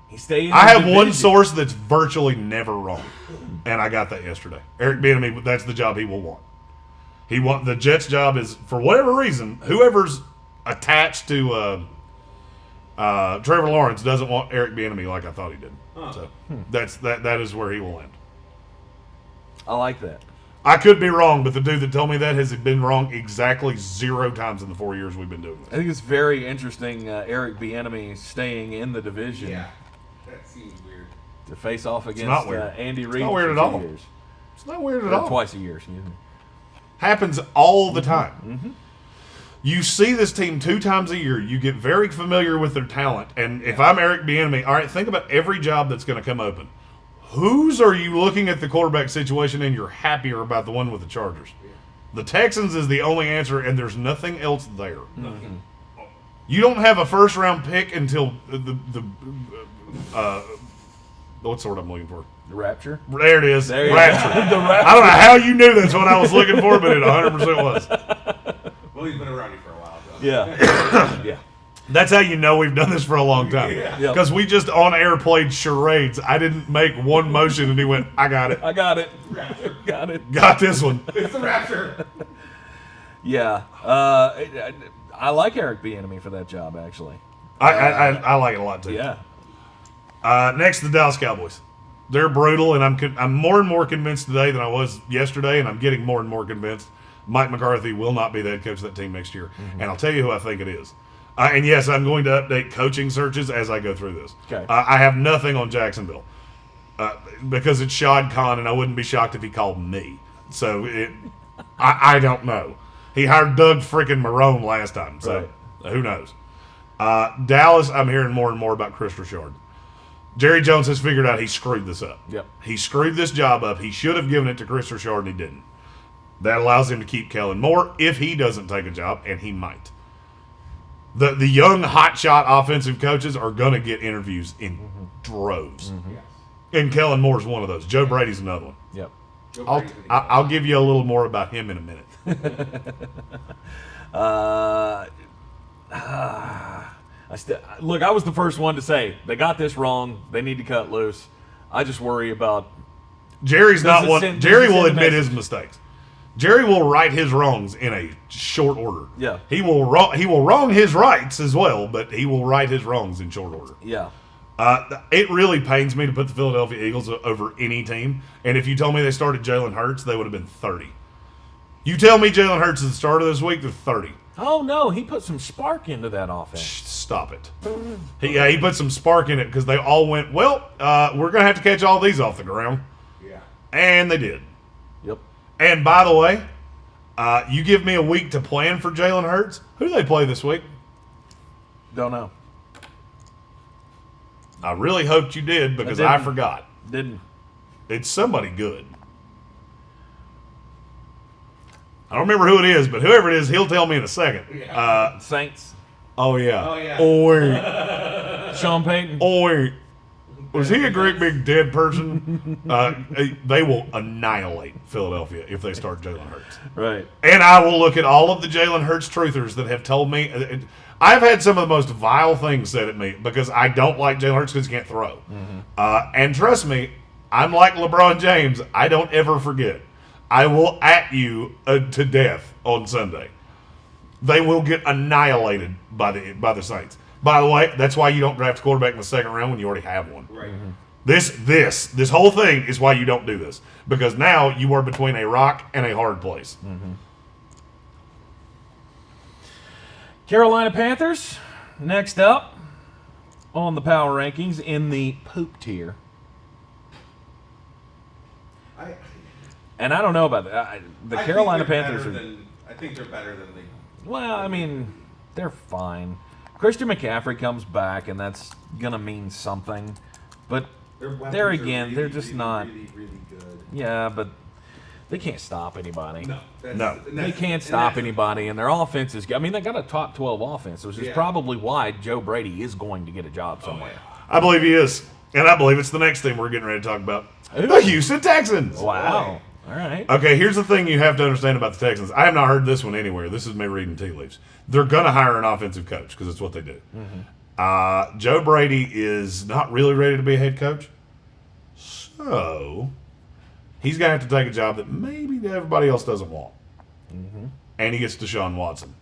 Speaker 1: He stayed.
Speaker 2: I have one source that's virtually never wrong, and I got that yesterday. Eric Bieniemy, that's the job he will want. The Jets' job is, for whatever reason, whoever's attached to Trevor Lawrence doesn't want Eric Bieniemy like I thought he did. So that is where he will end.
Speaker 1: I like that.
Speaker 2: I could be wrong, but the dude that told me that has been wrong exactly 0 times in the 4 years we've been doing this.
Speaker 1: I think it's very interesting. Eric Bieniemy staying in the division.
Speaker 3: Yeah, that seems weird.
Speaker 1: To face off against Andy Reid.
Speaker 2: It's not weird at all. It's not weird at all.
Speaker 1: Twice a year, excuse me.
Speaker 2: Happens all the time.
Speaker 1: Mm-hmm.
Speaker 2: You see this team 2 times a year. You get very familiar with their talent. And if I'm Eric Bieniemy, all right, think about every job that's going to come open. Whose are you looking at the quarterback situation and you're happier about the one with the Chargers? The Texans is the only answer, and there's nothing else there.
Speaker 1: Mm-hmm.
Speaker 2: You don't have a first-round pick until what's the word I'm looking for?
Speaker 1: The Rapture?
Speaker 2: There it is.
Speaker 1: There you
Speaker 2: Rapture.
Speaker 1: The Rapture.
Speaker 2: I don't know how you knew that's what I was looking for, but it 100% was.
Speaker 3: Well, he's been around you for a while, though.
Speaker 1: Yeah. Yeah.
Speaker 2: That's how you know we've done this for a long time. Because we just on air played charades. I didn't make one motion, and he went, I got it.
Speaker 1: I got it. Got it.
Speaker 2: Got this one.
Speaker 3: It's the Rapture.
Speaker 1: Yeah. I like Eric Bieniemy for that job, actually.
Speaker 2: I like it a lot, too.
Speaker 1: Yeah.
Speaker 2: Next, the Dallas Cowboys. They're brutal, and I'm more and more convinced today than I was yesterday, and I'm getting more and more convinced Mike McCarthy will not be the head coach of that team next year. And I'll tell you who I think it is. And yes, I'm going to update coaching searches as I go through this.
Speaker 1: Okay.
Speaker 2: I have nothing on Jacksonville because it's Shad Khan, and I wouldn't be shocked if he called me. So I don't know. He hired Doug freaking Marrone last time, so who knows? Dallas, I'm hearing more and more about Chris Richard. Jerry Jones has figured out he screwed this up.
Speaker 1: Yep.
Speaker 2: He screwed this job up. He should have given it to Chris Richard, and he didn't. That allows him to keep Kellen Moore if he doesn't take a job, and he might. The young hotshot offensive coaches are going to get interviews in droves.
Speaker 3: Yes.
Speaker 2: And Kellen Moore's one of those. Joe Brady's another one.
Speaker 1: Yep.
Speaker 2: I'll give you a little more about him in a minute.
Speaker 1: Look, I was the first one to say they got this wrong. They need to cut loose. I just worry about
Speaker 2: Jerry's not one.
Speaker 1: send-
Speaker 2: Jerry
Speaker 1: does it
Speaker 2: will
Speaker 1: send a
Speaker 2: admit
Speaker 1: message?
Speaker 2: his mistakes. Jerry will right his wrongs in a short order.
Speaker 1: Yeah.
Speaker 2: He will wrong his rights as well, but he will right his wrongs in short order.
Speaker 1: yeah.
Speaker 2: It really pains me to put the Philadelphia Eagles over any team. And if you told me they started Jalen Hurts, they would have been 30. You tell me Jalen Hurts is the starter this week, they're 30.
Speaker 1: Oh no, he put some spark into that offense.
Speaker 2: Stop it. He put some spark in it because they all went, well, we're going to have to catch all these off the ground.
Speaker 3: Yeah.
Speaker 2: And they did.
Speaker 1: Yep.
Speaker 2: And by the way, you give me a week to plan for Jalen Hurts. Who do they play this week?
Speaker 1: Don't know.
Speaker 2: I really hoped you did because I forgot.
Speaker 1: Didn't.
Speaker 2: It's somebody good. I don't remember who it is, but whoever it is, he'll tell me in a second.
Speaker 3: Yeah.
Speaker 1: Saints.
Speaker 2: Oh, yeah.
Speaker 3: Oh, yeah.
Speaker 2: Oh, wait.
Speaker 1: Sean Payton.
Speaker 2: Oh, wait. Was he a great big dead person? They will annihilate Philadelphia if they start Jalen Hurts.
Speaker 1: Right.
Speaker 2: And I will look at all of the Jalen Hurts truthers that have told me. I've had some of the most vile things said at me because I don't like Jalen Hurts because he can't throw. And trust me, I'm like LeBron James. I don't ever forget. I will at you to death on Sunday. They will get annihilated by the Saints. By the way, that's why you don't draft a quarterback in the second round when you already have one.
Speaker 3: Right.
Speaker 2: This whole thing is why you don't do this. Because now you are between a rock and a hard place.
Speaker 1: Carolina Panthers, next up on the power rankings in the poop tier. And I don't know about that. The Carolina Panthers are.
Speaker 3: I think they're better than the.
Speaker 1: Well, I mean, they're fine. Christian McCaffrey comes back, and that's gonna mean something. But there again, they're just not.
Speaker 3: Really, really good.
Speaker 1: Yeah, but they can't stop anybody.
Speaker 2: No.
Speaker 1: They can't stop anybody, and their offense is. I mean, they got a top 12 offense, which is probably why Joe Brady is going to get a job somewhere.
Speaker 2: I believe he is. And I believe it's the next thing we're getting ready to talk about.
Speaker 1: Ooh.
Speaker 2: The Houston Texans.
Speaker 1: Wow. All right.
Speaker 2: Okay, here's the thing you have to understand about the Texans. I have not heard this one anywhere. This is me reading tea leaves. They're going to hire an offensive coach because it's what they do. Joe Brady is not really ready to be a head coach. So he's going to have to take a job that maybe everybody else doesn't want. And he gets Deshaun Watson.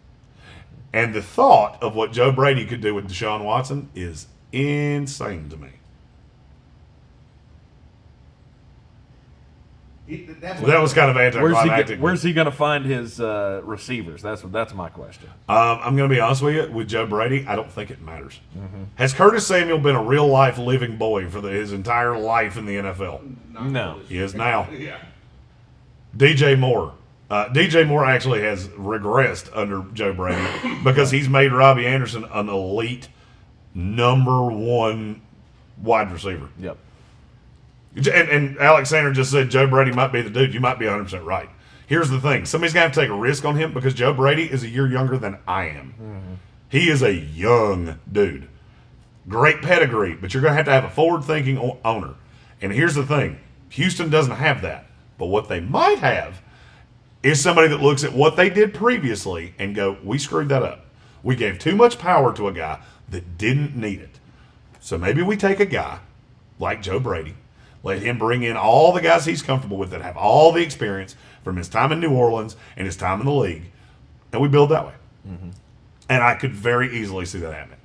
Speaker 2: And the thought of what Joe Brady could do with Deshaun Watson is insane to me. That was kind of anticlimactic.
Speaker 1: Where's he going to find his receivers? That's my question.
Speaker 2: I'm going to be honest with you. With Joe Brady, I don't think it matters. Has Curtis Samuel been a real-life living boy for his entire life in the NFL?
Speaker 1: No.
Speaker 2: He is now.
Speaker 3: Yeah.
Speaker 2: DJ Moore. DJ Moore actually has regressed under Joe Brady because he's made Robbie Anderson an elite #1 wide receiver.
Speaker 1: Yep.
Speaker 2: And Alexander just said Joe Brady might be the dude. You might be 100% right. Here's the thing. Somebody's going to have to take a risk on him because Joe Brady is a year younger than I am. He is a young dude. Great pedigree, but you're going to have a forward-thinking owner. And here's the thing. Houston doesn't have that. But what they might have is somebody that looks at what they did previously and go, we screwed that up. We gave too much power to a guy that didn't need it. So maybe we take a guy like Joe Brady, let him bring in all the guys he's comfortable with that have all the experience from his time in New Orleans and his time in the league, and we build that way. And I could very easily see that happening.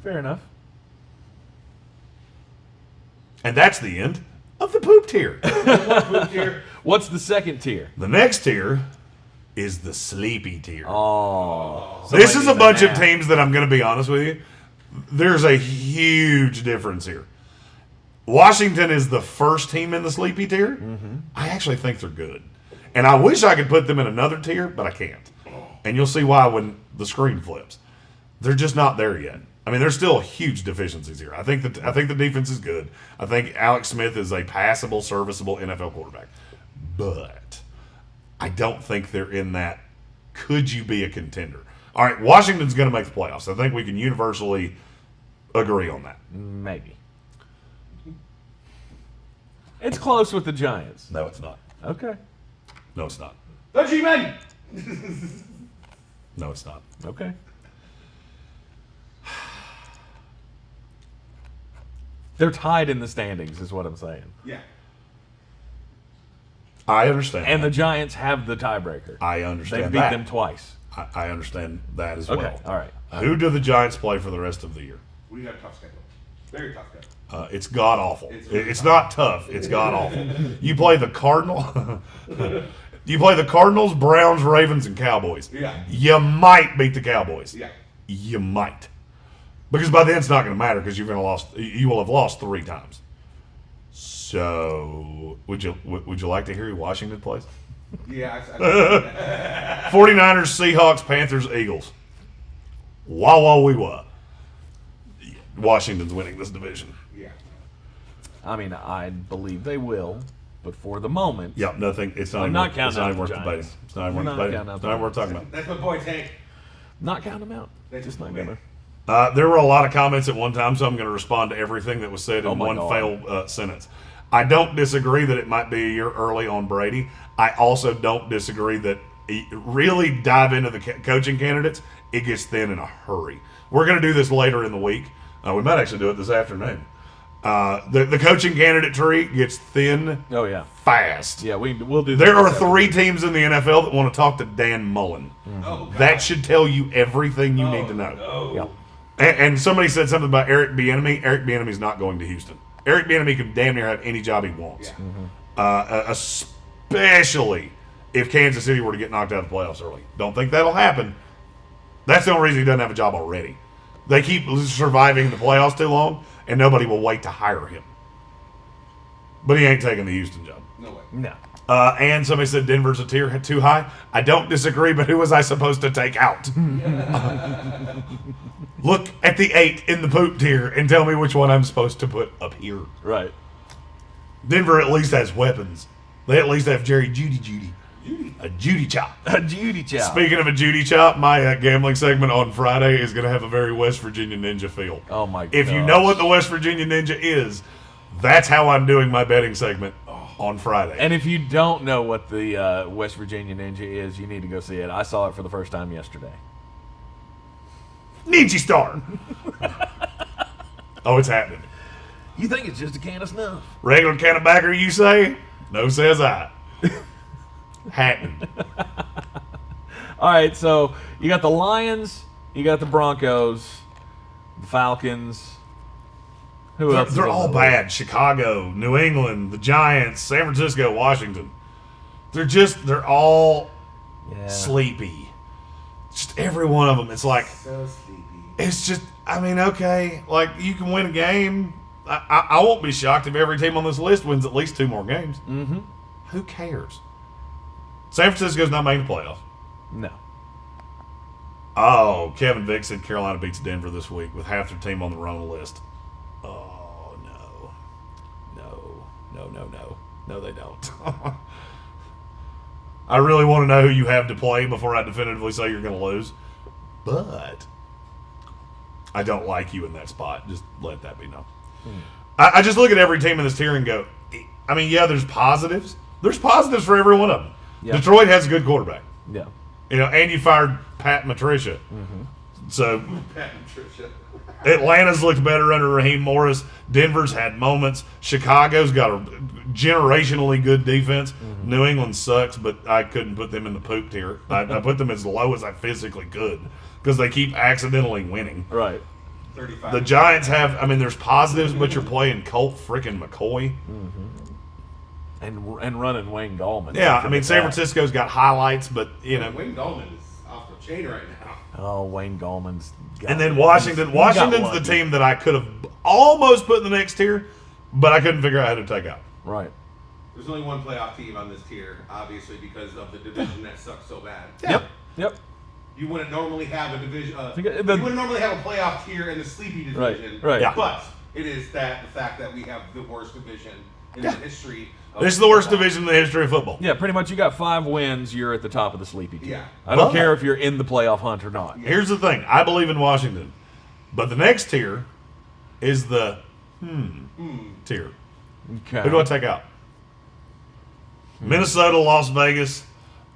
Speaker 1: Fair enough.
Speaker 2: And that's the end of the poop tier.
Speaker 3: Poop tier.
Speaker 1: What's the second tier?
Speaker 2: The next tier is the sleepy tier.
Speaker 1: Oh.
Speaker 2: This is a bunch of
Speaker 1: nap.
Speaker 2: teams that I'm going to be honest with you. There's a huge difference here. Washington is the first team in the sleepy tier.
Speaker 1: Mm-hmm.
Speaker 2: I actually think they're good. And I wish I could put them in another tier, but I can't. And you'll see why when the screen flips. They're just not there yet. I mean, there's still huge deficiencies here. I think the defense is good. I think Alex Smith is a passable, serviceable NFL quarterback. But I don't think they're in that could you be a contender. All right, Washington's going to make the playoffs. I think we can universally agree on that.
Speaker 1: Maybe. It's close with the Giants.
Speaker 2: No, it's not.
Speaker 1: Okay.
Speaker 2: No, it's not.
Speaker 3: The G-Men.
Speaker 2: No, it's not.
Speaker 1: Okay. They're tied in the standings, is what I'm saying.
Speaker 3: Yeah.
Speaker 2: I understand.
Speaker 1: And
Speaker 2: that.
Speaker 1: the Giants have the tiebreaker.
Speaker 2: I
Speaker 1: They
Speaker 2: understand
Speaker 1: beat
Speaker 2: that.
Speaker 1: them twice.
Speaker 2: I understand that as
Speaker 1: Okay.
Speaker 2: well.
Speaker 1: All right.
Speaker 2: Who do the Giants play for the rest of the year?
Speaker 3: We got a tough schedule. Very tough schedule.
Speaker 2: It's god awful.
Speaker 3: It's really
Speaker 2: It's not tough. It's god awful. You play the Cardinal. You play the Cardinals, Browns, Ravens, and Cowboys.
Speaker 3: Yeah.
Speaker 2: You might beat the Cowboys.
Speaker 3: Yeah.
Speaker 2: You might, because by then it's not going to matter because you will have lost 3 times. So would you like to hear who Washington plays?
Speaker 3: Yeah. I
Speaker 2: 49ers, Seahawks, Panthers, Eagles. Wah wee wah. Washington's winning this division.
Speaker 3: yeah.
Speaker 1: I mean, I believe they will, but for the moment,
Speaker 2: Yep, nothing. It's not.
Speaker 1: I'm
Speaker 2: even
Speaker 1: not
Speaker 2: worth-
Speaker 1: counting
Speaker 2: It's not
Speaker 1: out
Speaker 2: even
Speaker 1: the
Speaker 2: worth
Speaker 1: Giants.
Speaker 2: debating. It's not even
Speaker 1: We're
Speaker 2: worth
Speaker 1: not
Speaker 2: debating.
Speaker 1: counting out
Speaker 2: It's
Speaker 1: the
Speaker 2: not worth talking about.
Speaker 3: That's my boy Tank.
Speaker 1: not count them out.
Speaker 3: That's
Speaker 1: Just not
Speaker 3: my
Speaker 1: gonna.
Speaker 3: man.
Speaker 2: There were a lot of comments at one time, so I'm going to respond to everything that was said
Speaker 1: Oh
Speaker 2: in
Speaker 1: my
Speaker 2: one
Speaker 1: God.
Speaker 2: failed sentence. I don't disagree that it might be a year early on Brady. I also don't disagree that really dive into the coaching candidates, it gets thin in a hurry. We're going to do this later in the week. We might actually do it this afternoon. The coaching candidate tree gets thin
Speaker 1: Oh yeah,
Speaker 2: fast.
Speaker 1: yeah. We'll do.
Speaker 2: There
Speaker 1: that.
Speaker 2: are 3 teams in the NFL that want to talk to Dan Mullen.
Speaker 3: Oh, God.
Speaker 2: That should tell you everything you need to know.
Speaker 3: No.
Speaker 1: Yeah.
Speaker 2: And somebody said something about Eric Bieniemy. Eric Bieniemy's not going to Houston. Eric Bieniemy can damn near have any job he wants,
Speaker 3: Yeah.
Speaker 2: especially if Kansas City were to get knocked out of the playoffs early. Don't think that'll happen. That's the only reason he doesn't have a job already. They keep surviving the playoffs too long, and nobody will wait to hire him. But he ain't taking the Houston job.
Speaker 3: No way.
Speaker 1: No.
Speaker 2: And somebody said Denver's a tier too high. I don't disagree, but who was I supposed to take out? Look at the 8 in the poop tier and tell me which one I'm supposed to put up here.
Speaker 1: Right.
Speaker 2: Denver at least has weapons. They at least have Jerry Judy. A Judy chop.
Speaker 1: A Judy Chow.
Speaker 2: Speaking of a Judy chop, my gambling segment on Friday is going to have a very West Virginia Ninja feel.
Speaker 1: Oh my god.
Speaker 2: If you know what the West Virginia Ninja is, that's how I'm doing my betting segment on Friday.
Speaker 1: And if you don't know what the West Virginia Ninja is, you need to go see it. I saw it for the first time yesterday.
Speaker 2: Ninja Star. Oh, it's happening.
Speaker 1: You think it's just a can of snuff?
Speaker 2: Regular can of backer, you say? No, says I. Happening.
Speaker 1: All right, so you got the Lions, you got the Broncos, the Falcons. Who else? is
Speaker 2: They're
Speaker 1: on
Speaker 2: all
Speaker 1: the
Speaker 2: bad. Chicago, New England, the Giants, San Francisco, Washington. They're all
Speaker 1: list? Yeah.
Speaker 2: sleepy. Just every one of them. It's like,
Speaker 3: So sleepy.
Speaker 2: it's just, I mean, okay, like you can win a game. I won't be shocked if every team on this list wins at least 2 more games.
Speaker 1: Mm-hmm.
Speaker 2: Who cares? San Francisco's not making the playoffs.
Speaker 1: No.
Speaker 2: Oh, Kevin Vick said Carolina beats Denver this week with half their team on the wrong list. Oh, no. No, they don't. I really want to know who you have to play before I definitively say you're going to lose. But I don't like you in that spot. Just let that be known. I just look at every team in this tier and go, I mean, yeah, there's positives. There's positives for every one of them.
Speaker 1: Yeah.
Speaker 2: Detroit has a good quarterback.
Speaker 1: Yeah.
Speaker 2: And you fired Pat Matricia. So
Speaker 3: Pat and Tricia.
Speaker 2: Atlanta's looked better under Raheem Morris. Denver's had moments. Chicago's got a generationally good defense. New England sucks, but I couldn't put them in the poop tier. I put them as low as I physically could because they keep accidentally winning.
Speaker 1: Right.
Speaker 3: 35.
Speaker 2: The Giants have, I mean, there's positives, but you're playing Colt freaking McCoy.
Speaker 1: And running Wayne Gallman.
Speaker 2: Yeah, I mean, San Francisco's got highlights, but,
Speaker 3: Wayne Gallman is off the chain right now.
Speaker 1: Oh, Wayne Gallman's got
Speaker 2: and then Washington. Washington's the team that I could have almost put in the next tier, but I couldn't figure out how to take out.
Speaker 1: Right.
Speaker 3: There's only one playoff team on this tier, obviously, because of the division that sucks so bad.
Speaker 1: Yep.
Speaker 3: You wouldn't normally have a division.
Speaker 1: You
Speaker 3: You wouldn't normally have a playoff tier in the sleepy division.
Speaker 1: Right.
Speaker 2: Yeah.
Speaker 3: But it is the fact that we have the worst division in the history.
Speaker 2: This is the worst division in the history of football.
Speaker 1: Yeah, pretty much. You got 5 wins. You're at the top of the sleepy tier.
Speaker 3: Yeah.
Speaker 1: I don't
Speaker 2: But-
Speaker 1: care if you're in the playoff hunt or not.
Speaker 2: Here's the thing. I believe in Washington. But the next tier is the tier.
Speaker 1: Okay.
Speaker 2: Who do I take out? Minnesota, Las Vegas.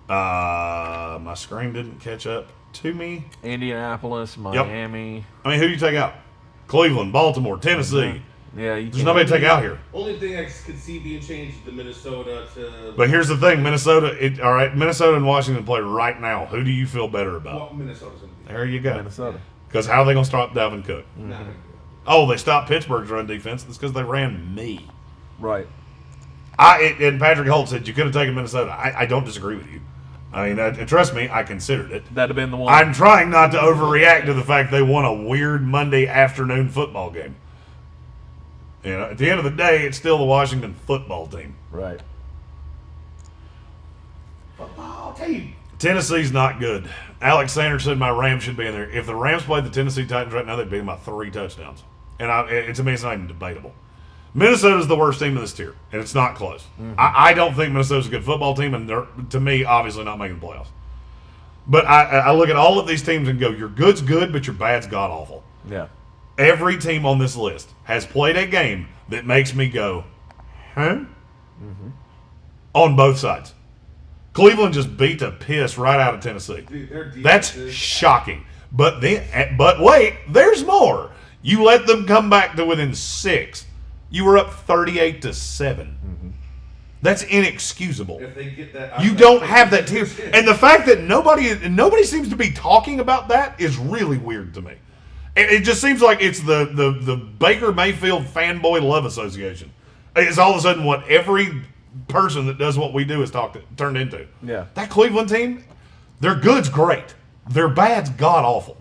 Speaker 2: My screen didn't catch up to me.
Speaker 1: Indianapolis, Miami.
Speaker 2: I mean, who do you take out? Cleveland, Baltimore, Tennessee.
Speaker 1: Yeah, you
Speaker 2: There's nobody to take out here.
Speaker 3: Only thing I could see being changed is the Minnesota to.
Speaker 2: But here's the thing. Minnesota and Washington play right now. Who do you feel better about?
Speaker 3: Well, Minnesota's going to be.
Speaker 2: There you go.
Speaker 1: Minnesota.
Speaker 2: Because how are they going to stop Dalvin Cook?
Speaker 3: Not gonna do it.
Speaker 2: Oh, they stopped Pittsburgh's run defense. It's because they ran me.
Speaker 1: Right.
Speaker 2: And Patrick Holt said you could have taken Minnesota. I don't disagree with you. I mean, trust me, I considered it.
Speaker 1: That'd have been the one.
Speaker 2: I'm trying not to overreact to the fact they won a weird Monday afternoon football game. You know, at the end of the day, it's still the Washington football team.
Speaker 1: Right.
Speaker 3: I'll tell you.
Speaker 2: Tennessee's not good. Alex Sanders said my Rams should be in there. If the Rams played the Tennessee Titans right now, they'd beat them by 3 touchdowns. And to me, it's not even debatable. Minnesota's the worst team in this tier, and it's not close. I don't think Minnesota's a good football team, and they're, to me, obviously not making the playoffs. But I look at all of these teams and go, your good's good, but your bad's god-awful.
Speaker 1: Yeah.
Speaker 2: Every team on this list has played a game that makes me go, huh? On both sides. Cleveland just beat the piss right out of Tennessee.
Speaker 3: Dude, their defense
Speaker 2: That's
Speaker 3: is-
Speaker 2: shocking. But wait, there's more. You let them come back to within 6. You were up 38-7. That's inexcusable.
Speaker 3: If they get that,
Speaker 2: You don't have that tier, and the fact that nobody seems to be talking about that is really weird to me. It just seems like it's the Baker Mayfield fanboy love association. It's all of a sudden what every person that does what we do is turned into.
Speaker 1: Yeah.
Speaker 2: That Cleveland team, their good's great, their bad's god awful.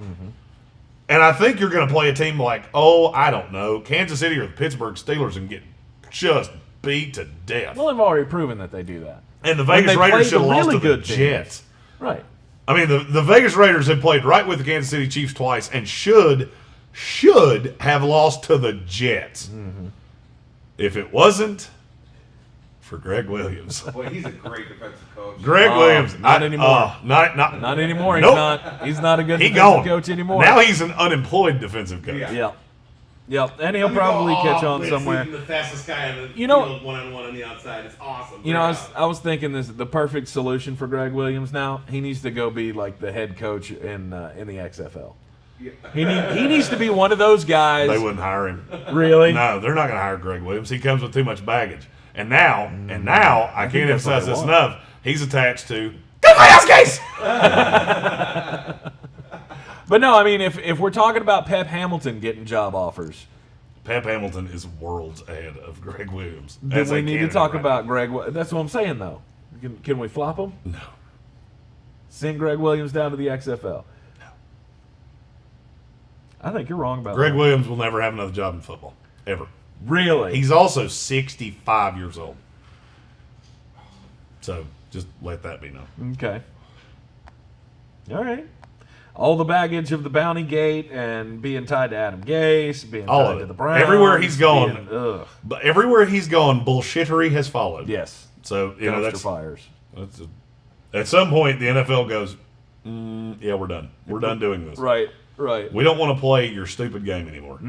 Speaker 2: And I think you're going to play a team like, I don't know, Kansas City or the Pittsburgh Steelers and get just beat to death.
Speaker 1: Well, they've already proven that they do that.
Speaker 2: And the
Speaker 1: when
Speaker 2: Vegas
Speaker 1: they
Speaker 2: Raiders
Speaker 1: play
Speaker 2: should have
Speaker 1: the
Speaker 2: lost
Speaker 1: really
Speaker 2: to the
Speaker 1: good teams.
Speaker 2: Jets.
Speaker 1: Right.
Speaker 2: I mean, the Vegas Raiders have played right with the Kansas City Chiefs twice and should have lost to the Jets. If it wasn't for Greg Williams.
Speaker 3: Boy, he's a great defensive coach.
Speaker 2: Greg Williams.
Speaker 1: not anymore.
Speaker 2: Not
Speaker 1: anymore.
Speaker 2: Nope.
Speaker 1: He's not a good
Speaker 2: He
Speaker 1: defensive
Speaker 2: gone.
Speaker 1: coach anymore.
Speaker 2: Now he's an unemployed defensive coach.
Speaker 3: Yeah.
Speaker 1: Yep. And he'll probably catch on somewhere.
Speaker 3: The fastest guy on the
Speaker 1: You know-
Speaker 3: field, one-on-one on the outside. It's awesome.
Speaker 1: You know, I was thinking the perfect solution for Greg Williams now. He needs to go be like the head coach in the XFL. He needs to be one of those guys.
Speaker 2: They wouldn't hire him.
Speaker 1: Really?
Speaker 2: No, they're not going to hire Greg Williams. He comes with too much baggage. And now, I can't
Speaker 1: that's what
Speaker 2: emphasize
Speaker 1: they
Speaker 2: this
Speaker 1: want.
Speaker 2: enough, he's attached to Go Huskies!
Speaker 1: But no, I mean, if we're talking about Pep Hamilton getting job offers,
Speaker 2: Pep Hamilton is worlds ahead of Greg Williams.
Speaker 1: then
Speaker 2: as a
Speaker 1: we need to
Speaker 2: candidate
Speaker 1: talk
Speaker 2: right
Speaker 1: about Greg. That's what I'm saying, though. Can we flop him?
Speaker 2: now. No.
Speaker 1: Send Greg Williams down to the XFL.
Speaker 2: No.
Speaker 1: I think you're wrong about
Speaker 2: Greg
Speaker 1: that.
Speaker 2: Williams will never have another job in football, ever.
Speaker 1: Really?
Speaker 2: He's also 65 years old. So just let that be known.
Speaker 1: Okay. All right. All the baggage of the Bounty Gate and being tied to Adam Gase, being
Speaker 2: All
Speaker 1: tied
Speaker 2: of
Speaker 1: to
Speaker 2: it.
Speaker 1: the Browns.
Speaker 2: Everywhere he's gone.
Speaker 1: Ugh.
Speaker 2: But everywhere he's gone, bullshittery has followed.
Speaker 1: Yes.
Speaker 2: So,
Speaker 1: Dumpster fires.
Speaker 2: At some point, the NFL goes, yeah, we're done. We're done doing this.
Speaker 1: Right.
Speaker 2: We don't want to play your stupid game anymore.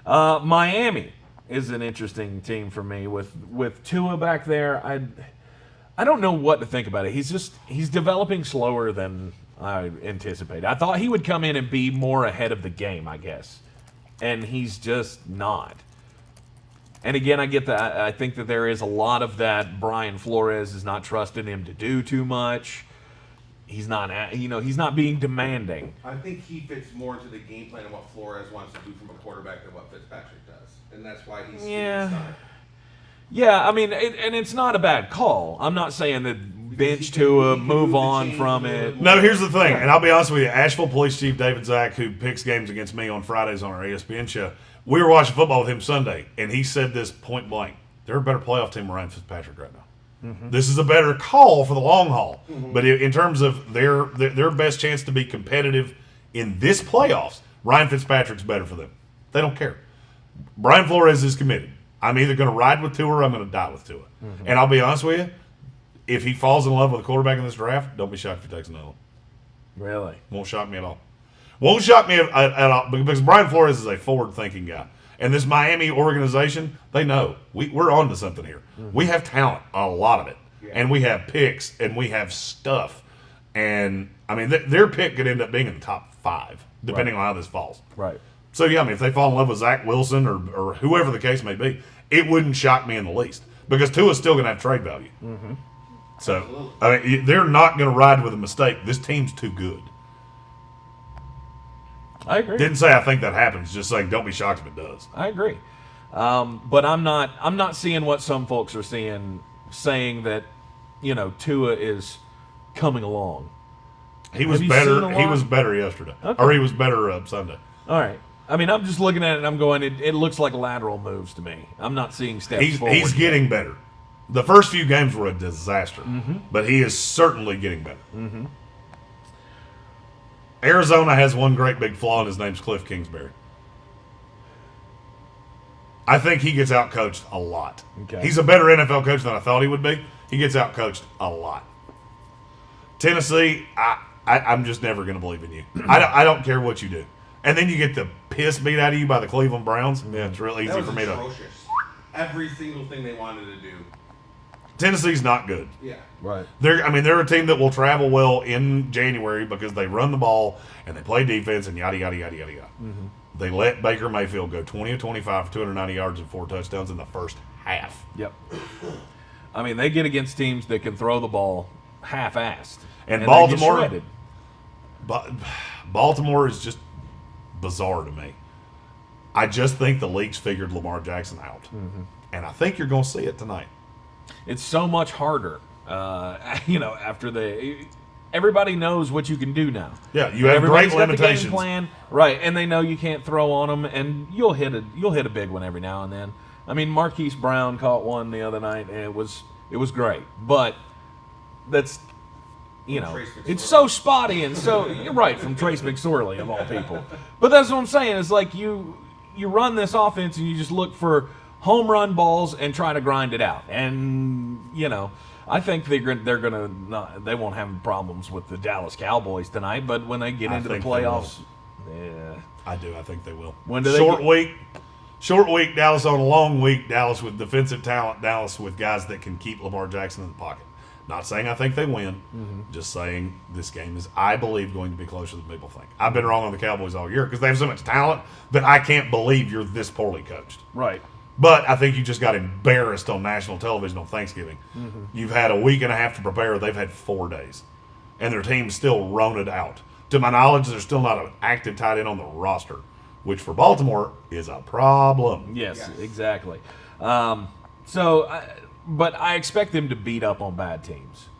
Speaker 1: Miami is an interesting team for me with Tua back there. I don't know what to think about it. He's developing slower than I anticipated. I thought he would come in and be more ahead of the game, I guess. And he's just not. And again, I get that. I think that there is a lot of that. Brian Flores is not trusting him to do too much. he's not, he's not being demanding.
Speaker 3: I think he fits more into the game plan of what Flores wants to do from a quarterback than what Fitzpatrick does, and that's why he's
Speaker 1: Yeah, I mean, and it's not a bad call. I'm not saying that bench Tua, move on from it.
Speaker 2: No, here's the thing, and I'll be honest with you. Asheville Police Chief David Zach, who picks games against me on Fridays on our ESPN show, we were watching football with him Sunday, and he said this point blank. They're a better playoff team than Ryan Fitzpatrick right now. This is a better call for the long haul. But in terms of their best chance to be competitive in this playoffs, Ryan Fitzpatrick's better for them. They don't care. Brian Flores is committed. I'm either going to ride with Tua or I'm going to die with Tua. And I'll be honest with you, if he falls in love with a quarterback in this draft, don't be shocked if he takes another one.
Speaker 1: Really?
Speaker 2: Won't shock me at all. Won't shock me at all because Brian Flores is a forward-thinking guy. And this Miami organization, they know we're on to something here. We have talent, a lot of it. Yeah. And we have picks, and we have stuff. And, I mean, their pick could end up being in the top 5, depending on how this falls.
Speaker 1: Right.
Speaker 2: So, yeah, I mean, if they fall in love with Zach Wilson or whoever the case may be, it wouldn't shock me in the least because Tua's still going to have trade value. So, I mean, they're not going to ride with a mistake. This team's too good.
Speaker 1: I agree.
Speaker 2: Didn't say I think that happens. Just saying, don't be shocked if it does.
Speaker 1: I agree. But I'm not seeing what some folks are saying that, Tua is coming along.
Speaker 2: He was better. He was better yesterday, or he was better Sunday.
Speaker 1: All right. I mean, I'm just looking at it and I'm going, it looks like lateral moves to me. I'm not seeing steps forward.
Speaker 2: He's getting better. The first few games were a disaster, but he is certainly getting better. Arizona has one great big flaw, and his name's Cliff Kingsbury. I think he gets outcoached a lot.
Speaker 1: Okay.
Speaker 2: He's a better NFL coach than I thought he would be. He gets outcoached a lot. Tennessee, I'm just never going to believe in you. I don't care what you do. And then you get the piss beat out of you by the Cleveland Browns. Yeah, it's real easy for me to.
Speaker 3: Every single thing they wanted to do.
Speaker 2: Tennessee's not good.
Speaker 3: Yeah.
Speaker 1: Right.
Speaker 2: They're a team that will travel well in January because they run the ball and they play defense and yada, yada, yada, yada, yada. They let Baker Mayfield go 20 of 25 for 290 yards and 4 touchdowns in the first half.
Speaker 1: Yep. I mean, they get against teams that can throw the ball half-assed.
Speaker 2: And Baltimore is just bizarre to me. I just think the league's figured Lamar Jackson out. And I think you're going to see it tonight.
Speaker 1: It's so much harder, after everybody knows what you can do now.
Speaker 2: Yeah, you have great limitations.
Speaker 1: The game plan, right? And they know you can't throw on them, and you'll hit a big one every now and then. I mean, Marquise Brown caught one the other night, and it was great. But that's it's so spotty and so you're right from Trace McSorley of all people. But that's what I'm saying. It's like you run this offense and you just look for home run balls and try to grind it out. And I think they won't have problems with the Dallas Cowboys tonight. But when they get into the playoffs,
Speaker 2: I do. I think they will.
Speaker 1: When do
Speaker 2: Short week, Dallas on a long week, Dallas with defensive talent, Dallas with guys that can keep Lamar Jackson in the pocket. Not saying I think they win, just saying this game is, I believe, going to be closer than people think. I've been wrong on the Cowboys all year because they have so much talent that I can't believe you're this poorly coached.
Speaker 1: Right.
Speaker 2: But I think you just got embarrassed on national television on Thanksgiving. You've had a week and a half to prepare. They've had 4 days. And their team's still roamed out. To my knowledge, there's still not an active tight end on the roster, which for Baltimore is a problem.
Speaker 1: Yes. Exactly. But I expect them to beat up on bad teams.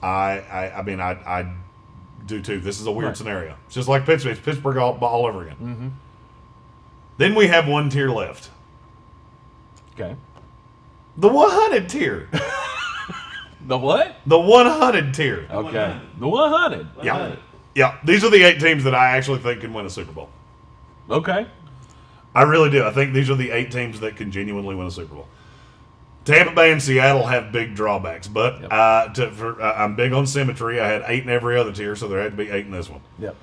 Speaker 2: I do too. This is a weird scenario. It's just like Pittsburgh. It's Pittsburgh all over again. Then we have one tier left.
Speaker 1: Okay.
Speaker 2: The 100 tier.
Speaker 1: The what?
Speaker 2: The 100 tier.
Speaker 1: Okay. The 100.
Speaker 2: Yeah. Yeah. These are the 8 teams that I actually think can win a Super Bowl.
Speaker 1: Okay.
Speaker 2: I really do. I think these are the 8 teams that can genuinely win a Super Bowl. Tampa Bay and Seattle have big drawbacks, but I'm big on symmetry. I had 8 in every other tier, so there had to be 8 in this one.
Speaker 1: Yep.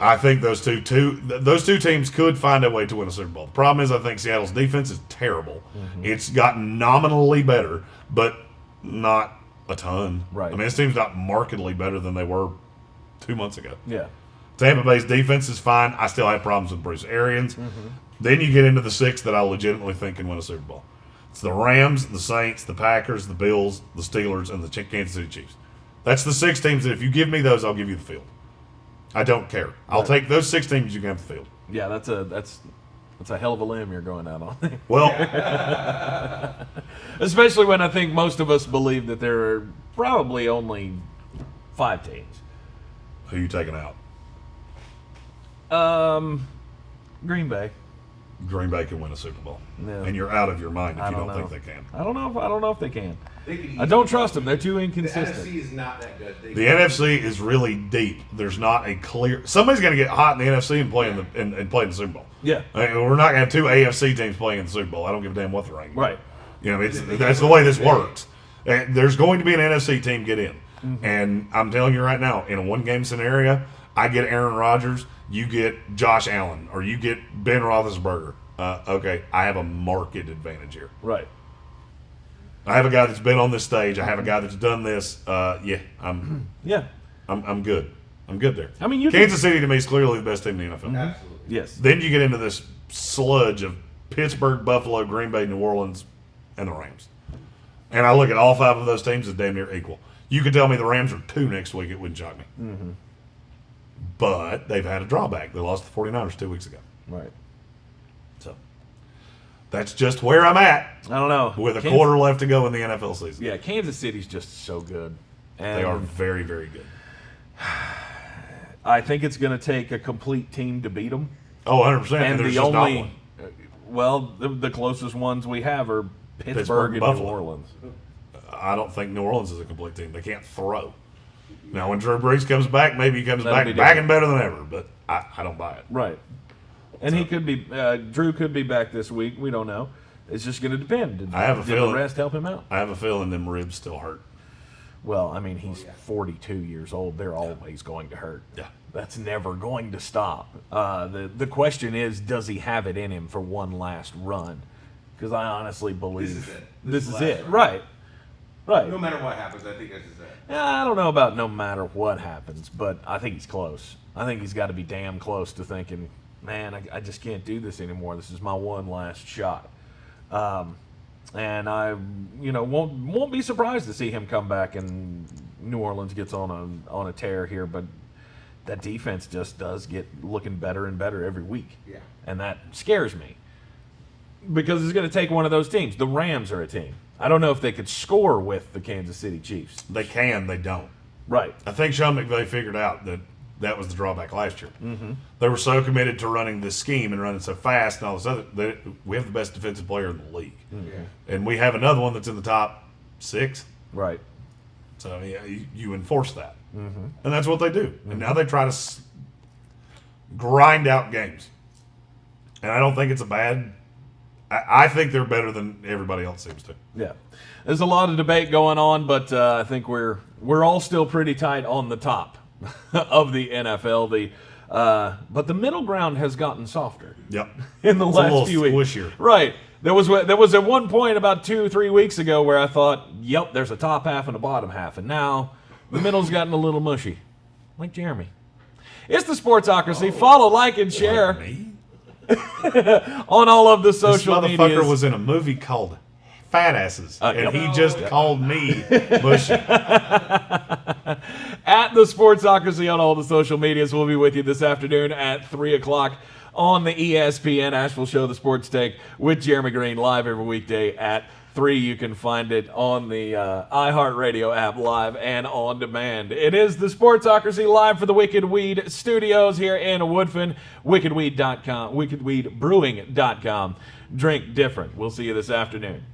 Speaker 2: I think those two teams could find a way to win a Super Bowl. The problem is I think Seattle's defense is terrible. It's gotten nominally better, but not a ton.
Speaker 1: Right.
Speaker 2: I mean, this team's not markedly better than they were 2 months ago.
Speaker 1: Yeah.
Speaker 2: Tampa Bay's defense is fine. I still have problems with Bruce Arians. Then you get into the 6 that I legitimately think can win a Super Bowl. It's the Rams, the Saints, the Packers, the Bills, the Steelers, and the Kansas City Chiefs. That's the 6 teams that if you give me those, I'll give you the field. I don't care. I'll take those 6 teams. You can have the field.
Speaker 1: Yeah, that's a hell of a limb you're going out on.
Speaker 2: Well,
Speaker 1: especially when I think most of us believe that there are probably only 5 teams.
Speaker 2: who are you taking out?
Speaker 1: Green Bay.
Speaker 2: Green Bay can win a Super Bowl,
Speaker 1: Yeah.
Speaker 2: and you're out of your mind if
Speaker 1: I
Speaker 2: you
Speaker 1: don't
Speaker 2: don't
Speaker 1: know.
Speaker 2: think they can.
Speaker 1: I don't know if they can.
Speaker 3: They could
Speaker 1: I don't trust them. They're too
Speaker 3: The
Speaker 1: inconsistent.
Speaker 3: NFC is not that good.
Speaker 2: The NFC is really deep. There's not a clear. Somebody's going to get hot in the NFC and play in the and play in the Super Bowl.
Speaker 1: Yeah.
Speaker 2: I mean, we're not going to have 2 AFC teams playing in the Super Bowl. I don't give a damn what the rank.
Speaker 1: Right.
Speaker 2: You know, that's the way this works. And there's going to be an NFC team get in, and I'm telling you right now, in a 1-game scenario, I get Aaron Rodgers, you get Josh Allen, or you get Ben Roethlisberger. Okay, I have a market advantage here.
Speaker 1: Right.
Speaker 2: I have a guy that's been on this stage. I have a guy that's done this. Yeah, I'm good. I'm good there.
Speaker 1: I mean,
Speaker 2: Kansas City to me is clearly the best team in the NFL.
Speaker 3: Absolutely.
Speaker 1: Yes.
Speaker 2: Then you get into this sludge of Pittsburgh, Buffalo, Green Bay, New Orleans, and the Rams. And I look at all 5 of those teams as damn near equal. You could tell me the Rams are 2 next week. It wouldn't shock me.
Speaker 1: Mm-hmm.
Speaker 2: But they've had a drawback. They lost to the 49ers 2 weeks ago.
Speaker 1: Right.
Speaker 2: So that's just where I'm at
Speaker 1: I don't know.
Speaker 2: with a quarter left to go in the NFL season.
Speaker 1: Yeah, Kansas City's just so good. And
Speaker 2: They are very, very good.
Speaker 1: I think it's going to take a complete team to beat them.
Speaker 2: Oh, 100%.
Speaker 1: And
Speaker 2: there's
Speaker 1: the
Speaker 2: just not
Speaker 1: only,
Speaker 2: one.
Speaker 1: well, the closest ones we have are Pittsburgh
Speaker 2: Pittsburgh,
Speaker 1: and
Speaker 2: Buffalo.
Speaker 1: New Orleans.
Speaker 2: I don't think New Orleans is a complete team. They can't throw. Now, when Drew Brees comes back, maybe he comes
Speaker 1: That'll be
Speaker 2: back
Speaker 1: different.
Speaker 2: and better than ever. But I don't buy it.
Speaker 1: Right. And he could be, Drew could be back this week. We don't know. It's just going to depend. Did,
Speaker 2: I have a
Speaker 1: did
Speaker 2: feeling-
Speaker 1: the rest help him out?
Speaker 2: I have a feeling them ribs still hurt.
Speaker 1: Well, I mean, he's 42 years old. They're always going to hurt.
Speaker 2: Yeah.
Speaker 1: That's never going to stop. The question is, does he have it in him for one last run? Because I honestly believe
Speaker 3: This is it.
Speaker 1: This
Speaker 3: is
Speaker 1: is
Speaker 3: the
Speaker 1: it.
Speaker 3: last run.
Speaker 1: Right. Right.
Speaker 3: No matter what happens, I think this is it.
Speaker 1: I don't know about no matter what happens, but I think he's close. I think he's got to be damn close to thinking, man, I just can't do this anymore. This is my one last shot. And I, won't be surprised to see him come back and New Orleans gets on a tear here. But that defense just does get looking better and better every week.
Speaker 3: Yeah.
Speaker 1: And that scares me because it's going to take one of those teams. The Rams are a team. I don't know if they could score with the Kansas City Chiefs.
Speaker 2: They can, they don't.
Speaker 1: Right.
Speaker 2: I think Sean McVay figured out that was the drawback last year. Mm-hmm. They were so committed to running this scheme and running so fast and all this other. We have the best defensive player in the league.
Speaker 1: Mm-hmm.
Speaker 3: Yeah.
Speaker 2: And we have another one that's in the top 6.
Speaker 1: Right.
Speaker 2: So yeah, you enforce that. Mm-hmm. And that's what they do. And now they try to grind out games. And I don't think it's a bad. I think they're better than everybody else seems to.
Speaker 1: Yeah, there's a lot of debate going on, but I think we're all still pretty tight on the top of the NFL. But the middle ground has gotten softer.
Speaker 2: Yep.
Speaker 1: In the
Speaker 2: It's a
Speaker 1: last
Speaker 2: little
Speaker 1: few weeks.
Speaker 2: squishier.
Speaker 1: Right. There was at one point about 2-3 weeks ago where I thought, yep, there's a top half and a bottom half, and now the middle's gotten a little mushy, like Jeremy. It's the Sportsocracy. Follow, like, and share
Speaker 2: Like me?
Speaker 1: on all of the
Speaker 2: This
Speaker 1: social
Speaker 2: motherfucker
Speaker 1: medias.
Speaker 2: was in a movie called Fat Asses, and
Speaker 1: yep.
Speaker 2: he just called me bushy.
Speaker 1: At the Sportsocracy on all the social medias. We'll be with you this afternoon at 3 o'clock on the ESPN Asheville Show, The Sports Take, with Jeremy Greene, live every weekday at 3. You can find it on the iHeartRadio app, live and on demand. It is the Sportsocracy live for the Wicked Weed Studios here in Woodfin. WickedWeed.com, WickedWeedBrewing.com. Drink different. We'll see you this afternoon.